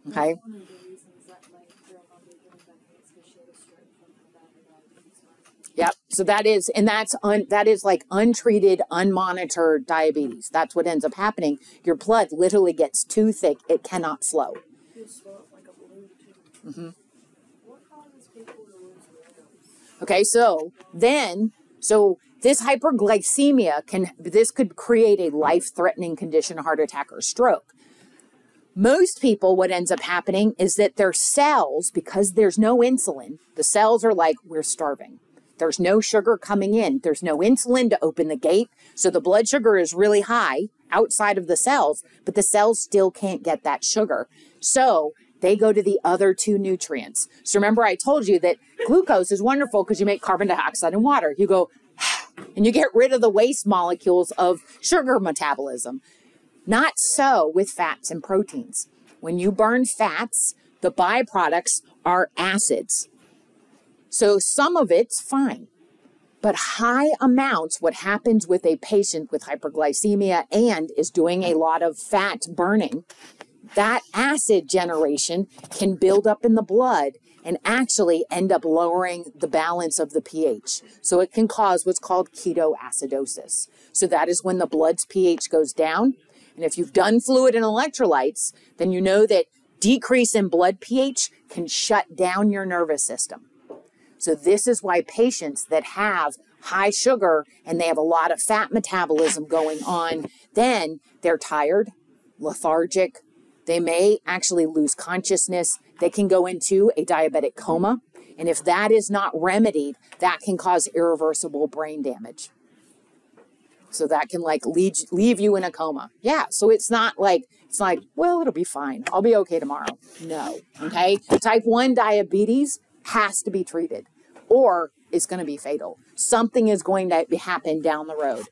Okay? That's one of the reasons that my grandma moved in with my parents because she had a stroke from how bad her diabetes was. Yep. So that is like untreated, unmonitored diabetes. That's what ends up happening. Your blood literally gets too thick. It cannot flow. You swell up like a balloon too. Mm-hmm. What causes people to lose weight? Okay. So this hyperglycemia this could create a life-threatening condition, heart attack or stroke. Most people, what ends up happening is that their cells, because there's no insulin, the cells are like, we're starving. There's no sugar coming in. There's no insulin to open the gate. So the blood sugar is really high outside of the cells, but the cells still can't get that sugar. So they go to the other two nutrients. So remember I told you that glucose is wonderful because you make carbon dioxide and water. You go, and you get rid of the waste molecules of sugar metabolism. Not so with fats and proteins. When you burn fats, the byproducts are acids. So some of it's fine. But high amounts, what happens with a patient with hyperglycemia and is doing a lot of fat burning, that acid generation can build up in the blood and actually end up lowering the balance of the pH. So it can cause what's called ketoacidosis. So that is when the blood's pH goes down. And if you've done fluid and electrolytes, then you know that decrease in blood pH can shut down your nervous system. So this is why patients that have high sugar and they have a lot of fat metabolism going on, then they're tired, lethargic. They may actually lose consciousness. They can go into a diabetic coma. And if that is not remedied, that can cause irreversible brain damage. So that can like leave you in a coma. Yeah. So it's like, well, it'll be fine. I'll be okay tomorrow. No. Okay. Type 1 diabetes has to be treated or it's going to be fatal. Something is going to happen down the road.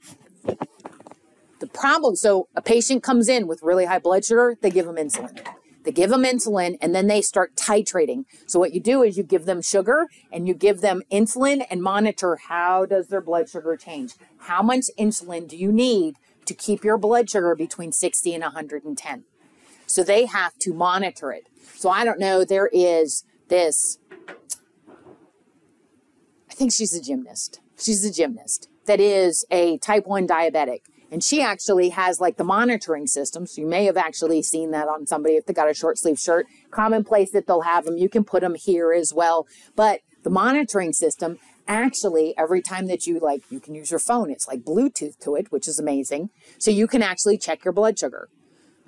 The problem, so a patient comes in with really high blood sugar, they give them insulin. They give them insulin and then they start titrating. So what you do is you give them sugar and you give them insulin and monitor how does their blood sugar change. How much insulin do you need to keep your blood sugar between 60 and 110? So they have to monitor it. So I don't know, there is this, I think she's a gymnast. She's a gymnast that is a type 1 diabetic. And she actually has like the monitoring system. So you may have actually seen that on somebody if they got a short sleeve shirt. Commonplace that they'll have them. You can put them here as well. But the monitoring system actually, every time that you can use your phone, it's like Bluetooth to it, which is amazing. So you can actually check your blood sugar.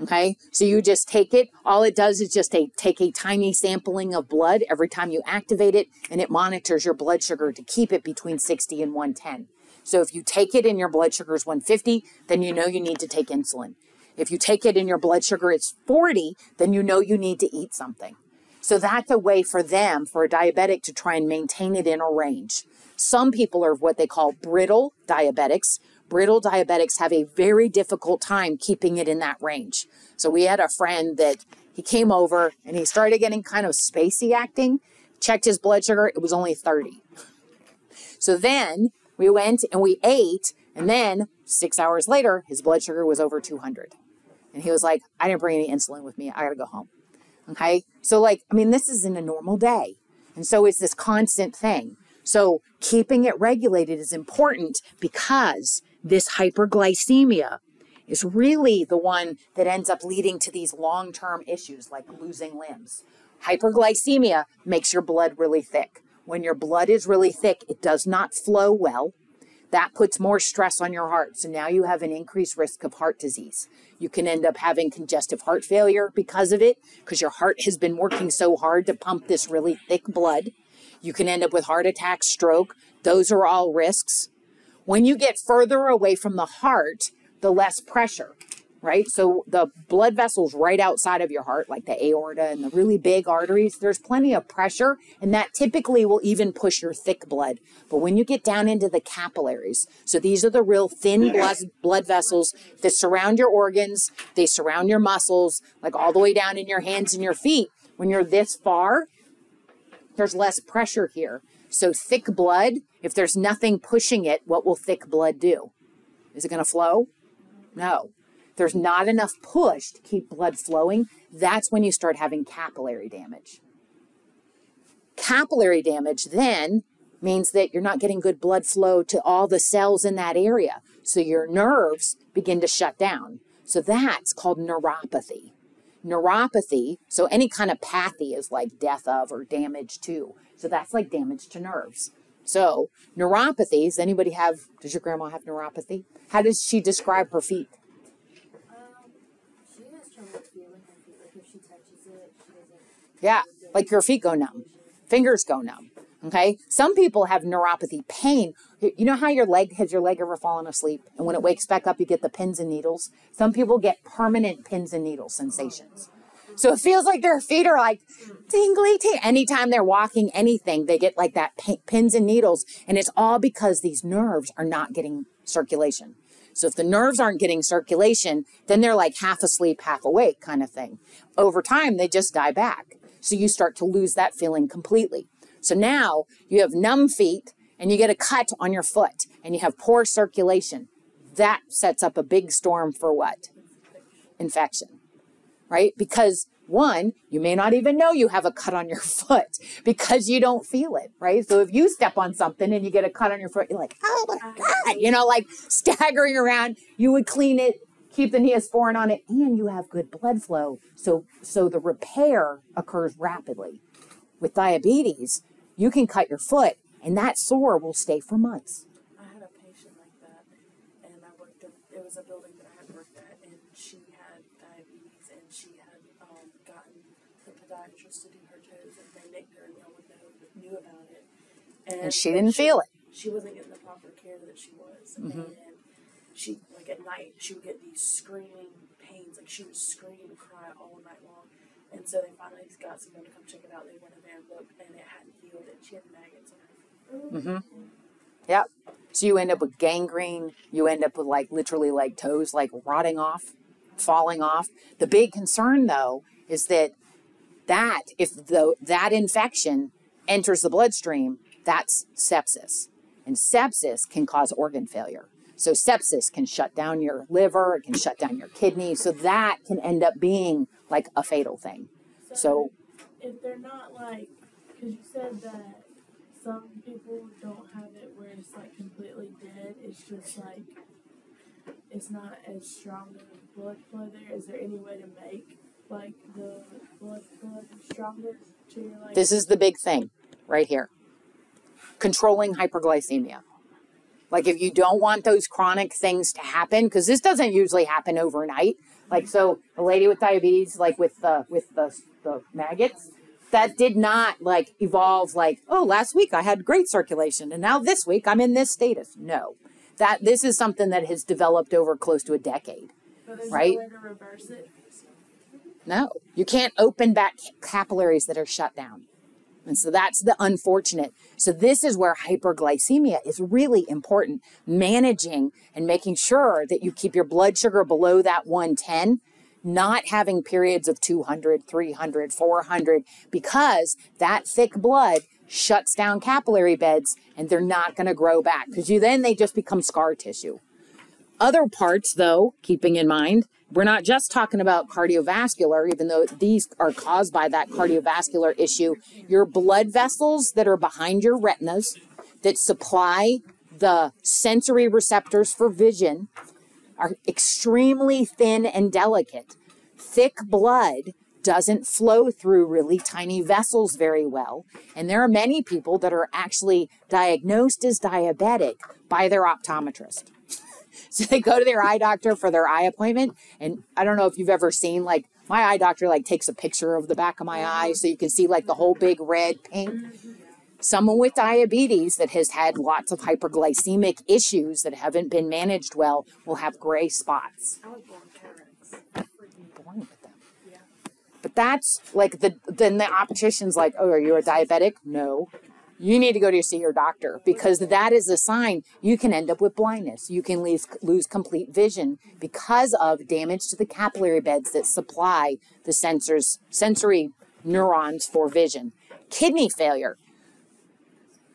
Okay. So you just take it. All it does is just take a tiny sampling of blood every time you activate it, and it monitors your blood sugar to keep it between 60 and 110. So if you take it and your blood sugar is 150, then you know you need to take insulin. If you take it and your blood sugar is 40, then you know you need to eat something. So that's a way for them, for a diabetic, to try and maintain it in a range. Some people are what they call brittle diabetics. Brittle diabetics have a very difficult time keeping it in that range. So we had a friend that he came over and he started getting kind of spacey acting, checked his blood sugar, it was only 30. So then we went and we ate, and then 6 hours later, his blood sugar was over 200. And he was like, I didn't bring any insulin with me. I got to go home. Okay. So this isn't a normal day. And so it's this constant thing. So keeping it regulated is important because this hyperglycemia is really the one that ends up leading to these long-term issues like losing limbs. Hyperglycemia makes your blood really thick. When your blood is really thick, it does not flow well. That puts more stress on your heart. So now you have an increased risk of heart disease. You can end up having congestive heart failure because of it, because your heart has been working so hard to pump this really thick blood. You can end up with heart attack, stroke. Those are all risks. When you get further away from the heart, the less pressure, right? So the blood vessels right outside of your heart, like the aorta and the really big arteries, there's plenty of pressure, and that typically will even push your thick blood. But when you get down into the capillaries, so these are the real thin blood vessels that surround your organs, they surround your muscles, like all the way down in your hands and your feet. When you're this far, there's less pressure here. So thick blood, if there's nothing pushing it, what will thick blood do? Is it going to flow? No. There's not enough push to keep blood flowing. That's when you start having capillary damage. Capillary damage then means that you're not getting good blood flow to all the cells in that area. So your nerves begin to shut down. So that's called neuropathy. Neuropathy, so any kind of pathy is like death of or damage to. So that's like damage to nerves. So neuropathies, does your grandma have neuropathy? How does she describe her feet? She has trouble feeling her feet. Like if she touches it, she doesn't. Yeah, like your feet go numb. Fingers go numb. Okay? Some people have neuropathy pain. You know how has your leg ever fallen asleep? And when it wakes back up, you get the pins and needles? Some people get permanent pins and needle sensations. So it feels like their feet are like tingly. Anytime they're walking anything, they get like that pins and needles. And it's all because these nerves are not getting circulation. So if the nerves aren't getting circulation, then they're like half asleep, half awake kind of thing. Over time, they just die back. So you start to lose that feeling completely. So now you have numb feet and you get a cut on your foot and you have poor circulation. That sets up a big storm for what? Infection, right? Because one, you may not even know you have a cut on your foot because you don't feel it, right? So if you step on something and you get a cut on your foot, you're like, oh my God, you know, like staggering around, you would clean it, keep the Neosporin on it, and you have good blood flow. So the repair occurs rapidly. With diabetes, you can cut your foot and that sore will stay for months. I had a patient like that, and I worked in, it was a building that I had worked at, and she had diabetes, and she had gotten the podiatrist to do her toes, and they nicked her, and no one knew about it. And she didn't feel it. She wasn't getting the proper care that she was. And she, like at night, she would get these screaming pains, like she would scream and cry all night long. And so they finally got someone to come check it out. They went in there and looked, and it hadn't healed, and she had maggots on her. Yep. So you end up with gangrene. You end up with like literally like toes like rotting off, falling off. The big concern though is that if that infection enters the bloodstream, that's sepsis. And sepsis can cause organ failure. So sepsis can shut down your liver, it can shut down your kidney. So that can end up being like a fatal thing. So if they're not like, because you said that some people don't have it where it's like completely dead, it's just like, it's not as strong of blood flow there. Is there any way to make like the blood flow stronger to your like? This is the big thing right here. Controlling hyperglycemia. Like if you don't want those chronic things to happen, because this doesn't usually happen overnight. Like so, a lady with diabetes, like with the maggots, that did not like evolve like, oh, last week I had great circulation and now this week I'm in this status. No, this is something that has developed over close to a decade, right? No way to reverse it. No, you can't open back capillaries that are shut down. And so that's the unfortunate. So this is where hyperglycemia is really important. Managing and making sure that you keep your blood sugar below that 110, not having periods of 200, 300, 400, because that thick blood shuts down capillary beds and they're not going to grow back because then they just become scar tissue. Other parts, though, keeping in mind, we're not just talking about cardiovascular, even though these are caused by that cardiovascular issue. Your blood vessels that are behind your retinas that supply the sensory receptors for vision are extremely thin and delicate. Thick blood doesn't flow through really tiny vessels very well. And there are many people that are actually diagnosed as diabetic by their optometrist. So they go to their eye doctor for their eye appointment. And I don't know if you've ever seen, like, my eye doctor, like, takes a picture of the back of my eye so you can see, like, the whole big red pink. Someone with diabetes that has had lots of hyperglycemic issues that haven't been managed well will have gray spots. I was born cataracts. Born with them. Yeah. But that's, like, then the optician's like, oh, are you a diabetic? No. You need to go to see your doctor because that is a sign you can end up with blindness. You can lose complete vision because of damage to the capillary beds that supply the sensory neurons for vision. Kidney failure.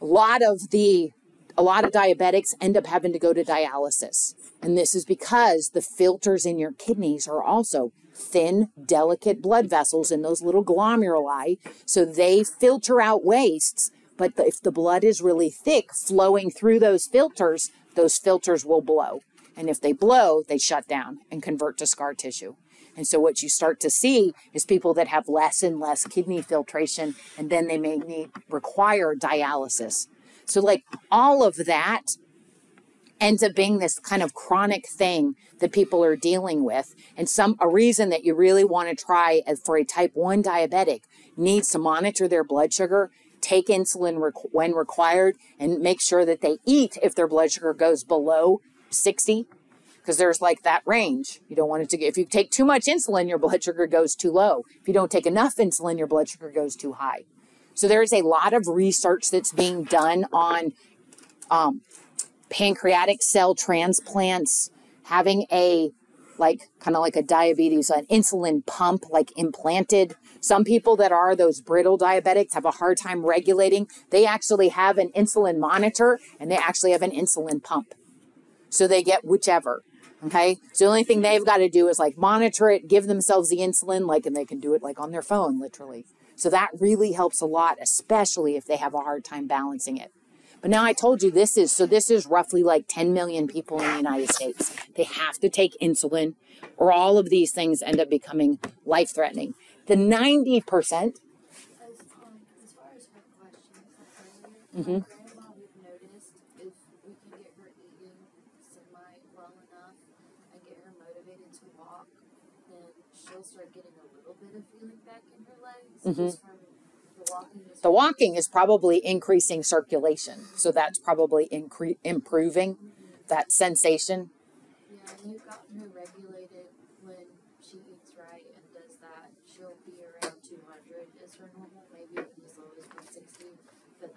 A lot of diabetics end up having to go to dialysis. And this is because the filters in your kidneys are also thin, delicate blood vessels in those little glomeruli. So they filter out wastes. But if the blood is really thick flowing through those filters will blow. And if they blow, they shut down and convert to scar tissue. And so what you start to see is people that have less and less kidney filtration, and then they may require dialysis. So like all of that ends up being this kind of chronic thing that people are dealing with. And a reason that you really want to try for a type 1 diabetic needs to monitor their blood sugar, take insulin when required, and make sure that they eat if their blood sugar goes below 60, because there's like that range. You don't want it to get, if you take too much insulin, your blood sugar goes too low. If you don't take enough insulin, your blood sugar goes too high. So there's a lot of research that's being done on pancreatic cell transplants, having a kind of like a diabetes, an insulin pump, like implanted. Some people that are those brittle diabetics have a hard time regulating. They actually have an insulin monitor and they actually have an insulin pump. So they get whichever. Okay. So the only thing they've got to do is like monitor it, give themselves the insulin, and they can do it like on their phone, literally. So that really helps a lot, especially if they have a hard time balancing it. But now I told you this is roughly like 10 million people in the United States. They have to take insulin or all of these things end up becoming life-threatening. The 90%. As far as her question, grandma, we've noticed if we can get her eating semi well enough and get her motivated to walk, then she'll start getting a little bit of feeling back in her legs just from the walking. The walking is probably increasing circulation, so that's probably improving that sensation. Yeah, and they've gotten her regulated when she eats right and does that. She'll be around 200 is her normal, maybe even as low as 160, but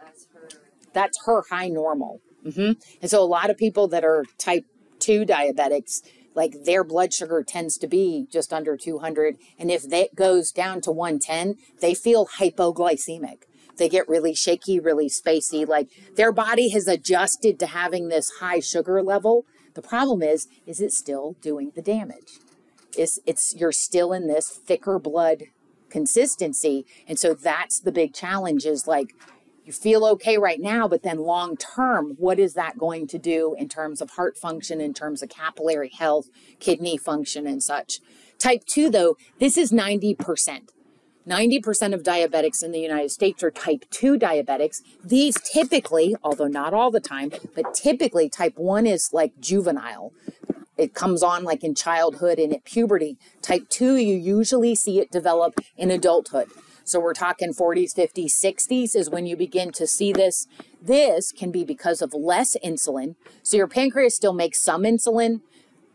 that's her high normal. And so a lot of people that are type 2 diabetics, like their blood sugar tends to be just under 200. And if that goes down to 110, they feel hypoglycemic. They get really shaky, really spacey, like their body has adjusted to having this high sugar level. The problem is it's still doing the damage. You're still in this thicker blood consistency. And so that's the big challenge is like, you feel okay right now, but then long term, what is that going to do in terms of heart function, in terms of capillary health, kidney function and such? Type 2, though, this is 90%. 90% of diabetics in the United States are type 2 diabetics. These typically, although not all the time, but typically type 1 is like juvenile. It comes on like in childhood and at puberty. Type 2, you usually see it develop in adulthood. So we're talking 40s, 50s, 60s is when you begin to see this. This can be because of less insulin. So your pancreas still makes some insulin,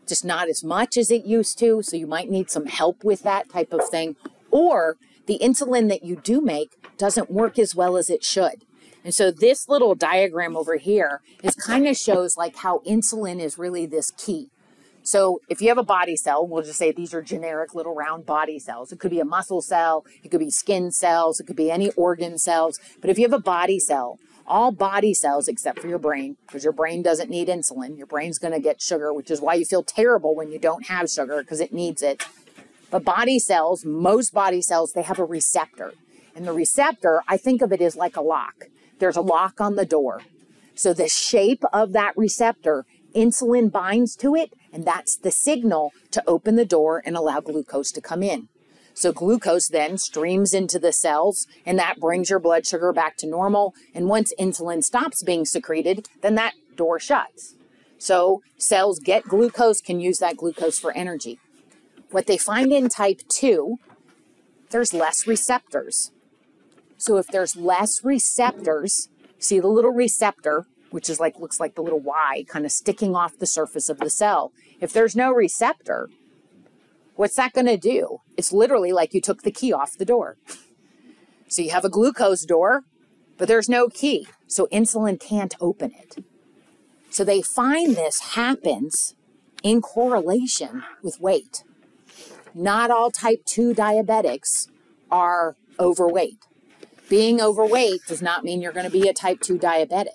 just not as much as it used to. So you might need some help with that type of thing. Or the insulin that you do make doesn't work as well as it should. And so this little diagram over here is kind of shows like how insulin is really this key. So if you have a body cell, we'll just say these are generic little round body cells. It could be a muscle cell, it could be skin cells, it could be any organ cells. But if you have a body cell, all body cells except for your brain, because your brain doesn't need insulin, your brain's going to get sugar, which is why you feel terrible when you don't have sugar because it needs it. But body cells, most body cells, they have a receptor. And the receptor, I think of it as like a lock. There's a lock on the door. So the shape of that receptor, insulin binds to it, and that's the signal to open the door and allow glucose to come in. So glucose then streams into the cells, and that brings your blood sugar back to normal. And once insulin stops being secreted, then that door shuts. So cells get glucose, can use that glucose for energy. What they find in type 2, there's less receptors. So if there's less receptors, see the little receptor, which is like, looks like the little Y kind of sticking off the surface of the cell. If there's no receptor, what's that going to do? It's literally like you took the key off the door. So you have a glucose door, but there's no key. So insulin can't open it. So they find this happens in correlation with weight. Not all type 2 diabetics are overweight. Being overweight does not mean you're going to be a type 2 diabetic.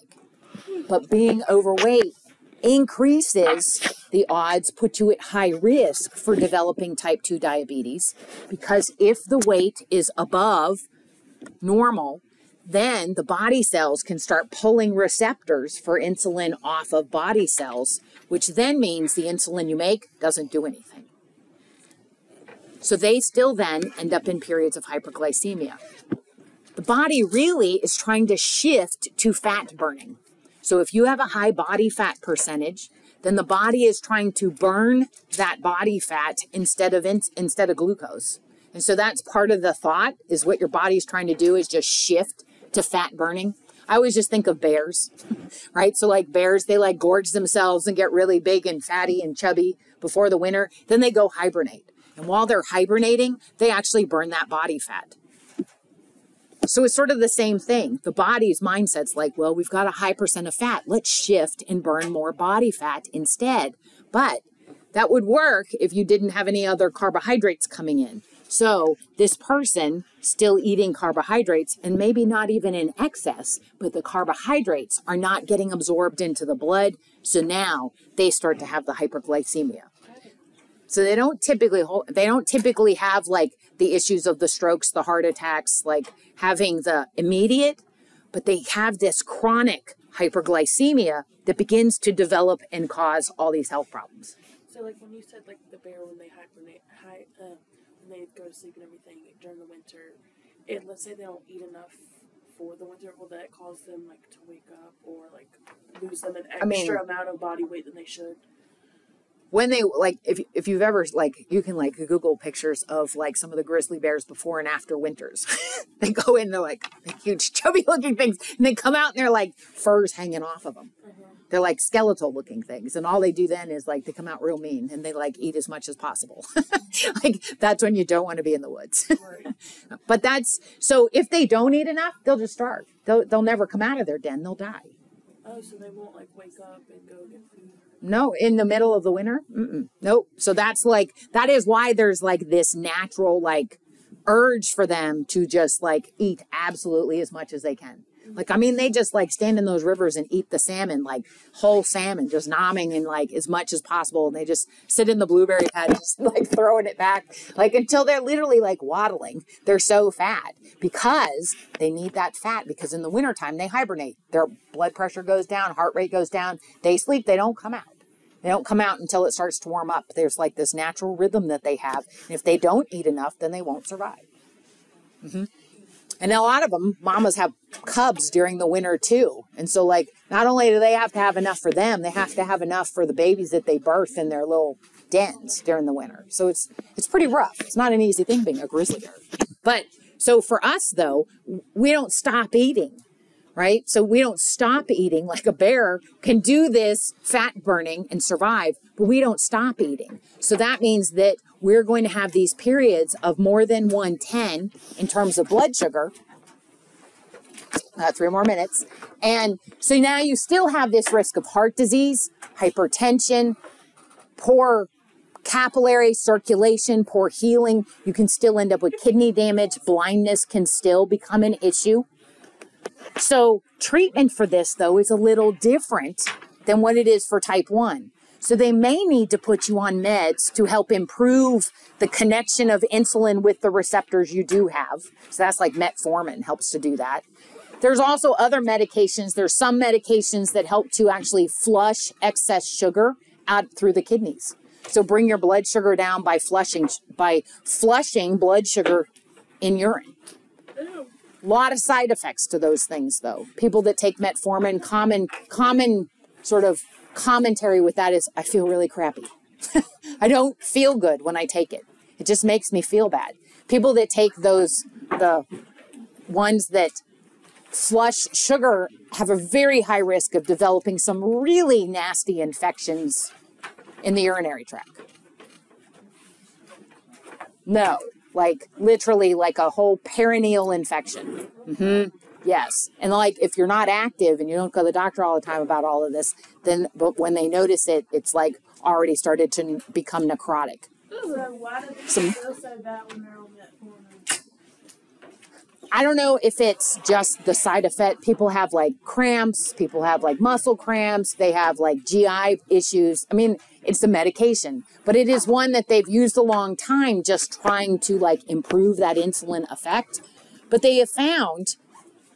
But being overweight increases the odds, put you at high risk for developing type 2 diabetes, because if the weight is above normal, then the body cells can start pulling receptors for insulin off of body cells, which then means the insulin you make doesn't do anything. So they still then end up in periods of hyperglycemia. The body really is trying to shift to fat burning. So if you have a high body fat percentage, then the body is trying to burn that body fat instead of glucose. And so that's part of the thought, is what your body's trying to do is just shift to fat burning. I always just think of bears, right? So like bears, they like gorge themselves and get really big and fatty and chubby before the winter. Then they go hibernate. And while they're hibernating, they actually burn that body fat. So it's sort of the same thing. The body's mindset's like, well, we've got a high percent of fat. Let's shift and burn more body fat instead. But That would work if you didn't have any other carbohydrates coming in. So this person still eating carbohydrates and maybe not even in excess, but the carbohydrates are not getting absorbed into the blood. So now they start to have the hyperglycemia. So they don't typically have like the issues of the strokes, the heart attacks, like having the immediate, but they have this chronic hyperglycemia that begins to develop and cause all these health problems. So like when you said like the bear when they hibernate, when they go to sleep and everything during the winter, and let's say they don't eat enough for the winter, will that cause them like to wake up or like lose them an extra amount of body weight than they should? When they like, if you've ever like, you can like Google pictures of like some of the grizzly bears before and after winters. They go in, they're like huge chubby looking things, and they come out and they're like furs hanging off of them. They're like skeletal looking things. And all they do then is like, they come out real mean and they like eat as much as possible. Like that's when you don't want to be in the woods. But so if they don't eat enough, they'll just starve. They'll never come out of their den. They'll die. Oh, so they won't like wake up and go get food? No, in the middle of the winter? Nope. So that is why there's like this natural like urge for them to just like eat absolutely as much as they can. Like, I mean, they just like stand in those rivers and eat the salmon, like whole salmon, just nomming and like as much as possible. And they just sit in the blueberry patch, just like throwing it back, like until they're literally like waddling. They're so fat because they need that fat, because in the wintertime they hibernate. Their blood pressure goes down, heart rate goes down. They sleep, they don't come out. They don't come out until it starts to warm up. There's like this natural rhythm that they have. And if they don't eat enough, then they won't survive. And a lot of them, mamas have cubs during the winter too. And so like, not only do they have to have enough for them, they have to have enough for the babies that they birth in their little dens during the winter. So it's pretty rough. It's not an easy thing being a grizzly bear. But so for us though, we don't stop eating, right? So we don't stop eating. Like a bear can do this fat burning and survive, but we don't stop eating. So that means that we're going to have these periods of more than 110 in terms of blood sugar. 3 more minutes. And so now you still have this risk of heart disease, hypertension, poor capillary circulation, poor healing. You can still end up with kidney damage. Blindness can still become an issue. So treatment for this, though, is a little different than what it is for type 1. So they may need to put you on meds to help improve the connection of insulin with the receptors you do have. So that's like metformin helps to do that. There's also other medications. There's some medications that help to actually flush excess sugar out through the kidneys. So bring your blood sugar down by flushing blood sugar in urine. A lot of side effects to those things, though. People that take metformin, common sort of commentary with that is, I feel really crappy. I don't feel good when I take it. It just makes me feel bad. People that take the ones that flush sugar have a very high risk of developing some really nasty infections in the urinary tract. No, like literally like a whole perineal infection. Yes. And like, if you're not active and you don't go to the doctor all the time about all of this, then, but when they notice it, it's like already started to become necrotic. So why do they feel so bad when they're on metformin? I don't know if it's just the side effect. People have like cramps, people have like muscle cramps, they have like GI issues. I mean, it's the medication, but it is one that they've used a long time just trying to like improve that insulin effect. But they have found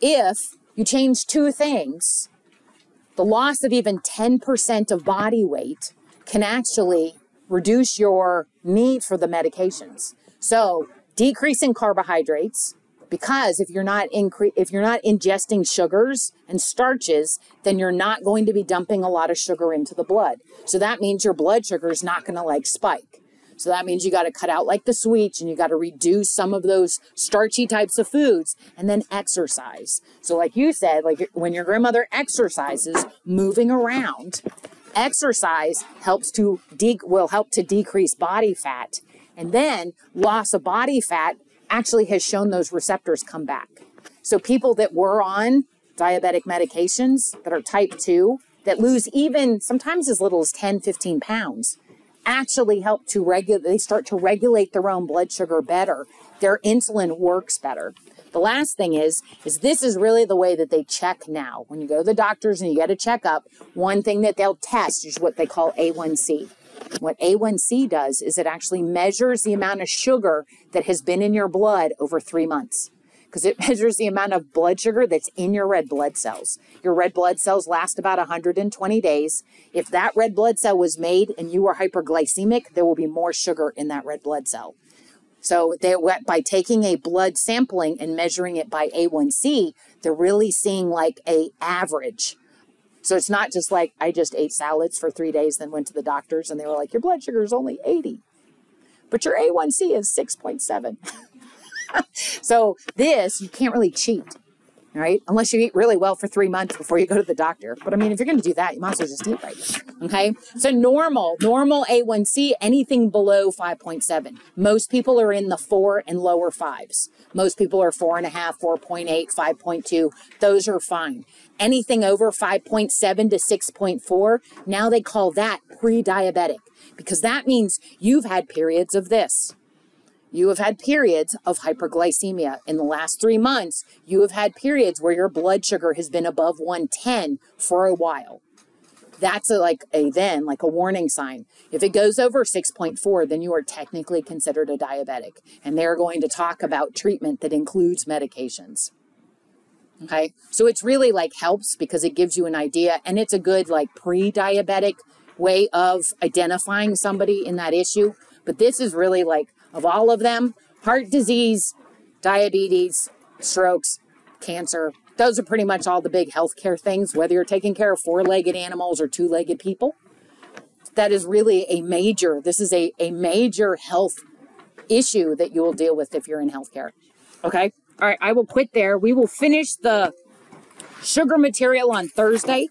if you change 2 things, the loss of even 10% of body weight can actually reduce your need for the medications. So decreasing carbohydrates, because if you're not ingesting sugars and starches, then you're not going to be dumping a lot of sugar into the blood. So that means your blood sugar is not going to like spike. So that means you got to cut out like the sweets and you got to reduce some of those starchy types of foods and then exercise. So like you said, like when your grandmother exercises, moving around, exercise will help to decrease body fat. And then loss of body fat actually has shown those receptors come back. So people that were on diabetic medications that are type 2, that lose even sometimes as little as 10, 15 pounds, actually help to regulate, they start to regulate their own blood sugar better. Their insulin works better. The last thing is this is really the way that they check now. When you go to the doctors and you get a checkup, one thing that they'll test is what they call A1C. What A1C does is it actually measures the amount of sugar that has been in your blood over 3 months. Because it measures the amount of blood sugar that's in your red blood cells. Your red blood cells last about 120 days. If that red blood cell was made and you were hyperglycemic, there will be more sugar in that red blood cell. So by taking a blood sampling and measuring it by A1C, they're really seeing like a average. So it's not just like, I just ate salads for 3 days, then went to the doctors and they were like, your blood sugar is only 80, but your A1C is 6.7. So this, you can't really cheat, right? Unless you eat really well for 3 months before you go to the doctor. But I mean, if you're going to do that, you might as well just eat right. Okay. So normal A1C, anything below 5.7. Most people are in the 4 and lower 5s. Most people are 4.5, 4.8, 5.2. Those are fine. Anything over 5.7 to 6.4, now they call that pre-diabetic, because that means you've had periods of this. You have had periods of hyperglycemia. In the last 3 months, you have had periods where your blood sugar has been above 110 for a while. That's like a warning sign. If it goes over 6.4, then you are technically considered a diabetic. And they're going to talk about treatment that includes medications. Okay, so it's really like helps because it gives you an idea, and it's a good like pre-diabetic way of identifying somebody in that issue. But this is really like, of all of them, heart disease, diabetes, strokes, cancer, those are pretty much all the big healthcare things, whether you're taking care of 4-legged animals or 2-legged people. That is really this is a major health issue that you will deal with if you're in healthcare. Okay? All right, I will quit there. We will finish the sugar material on Thursday.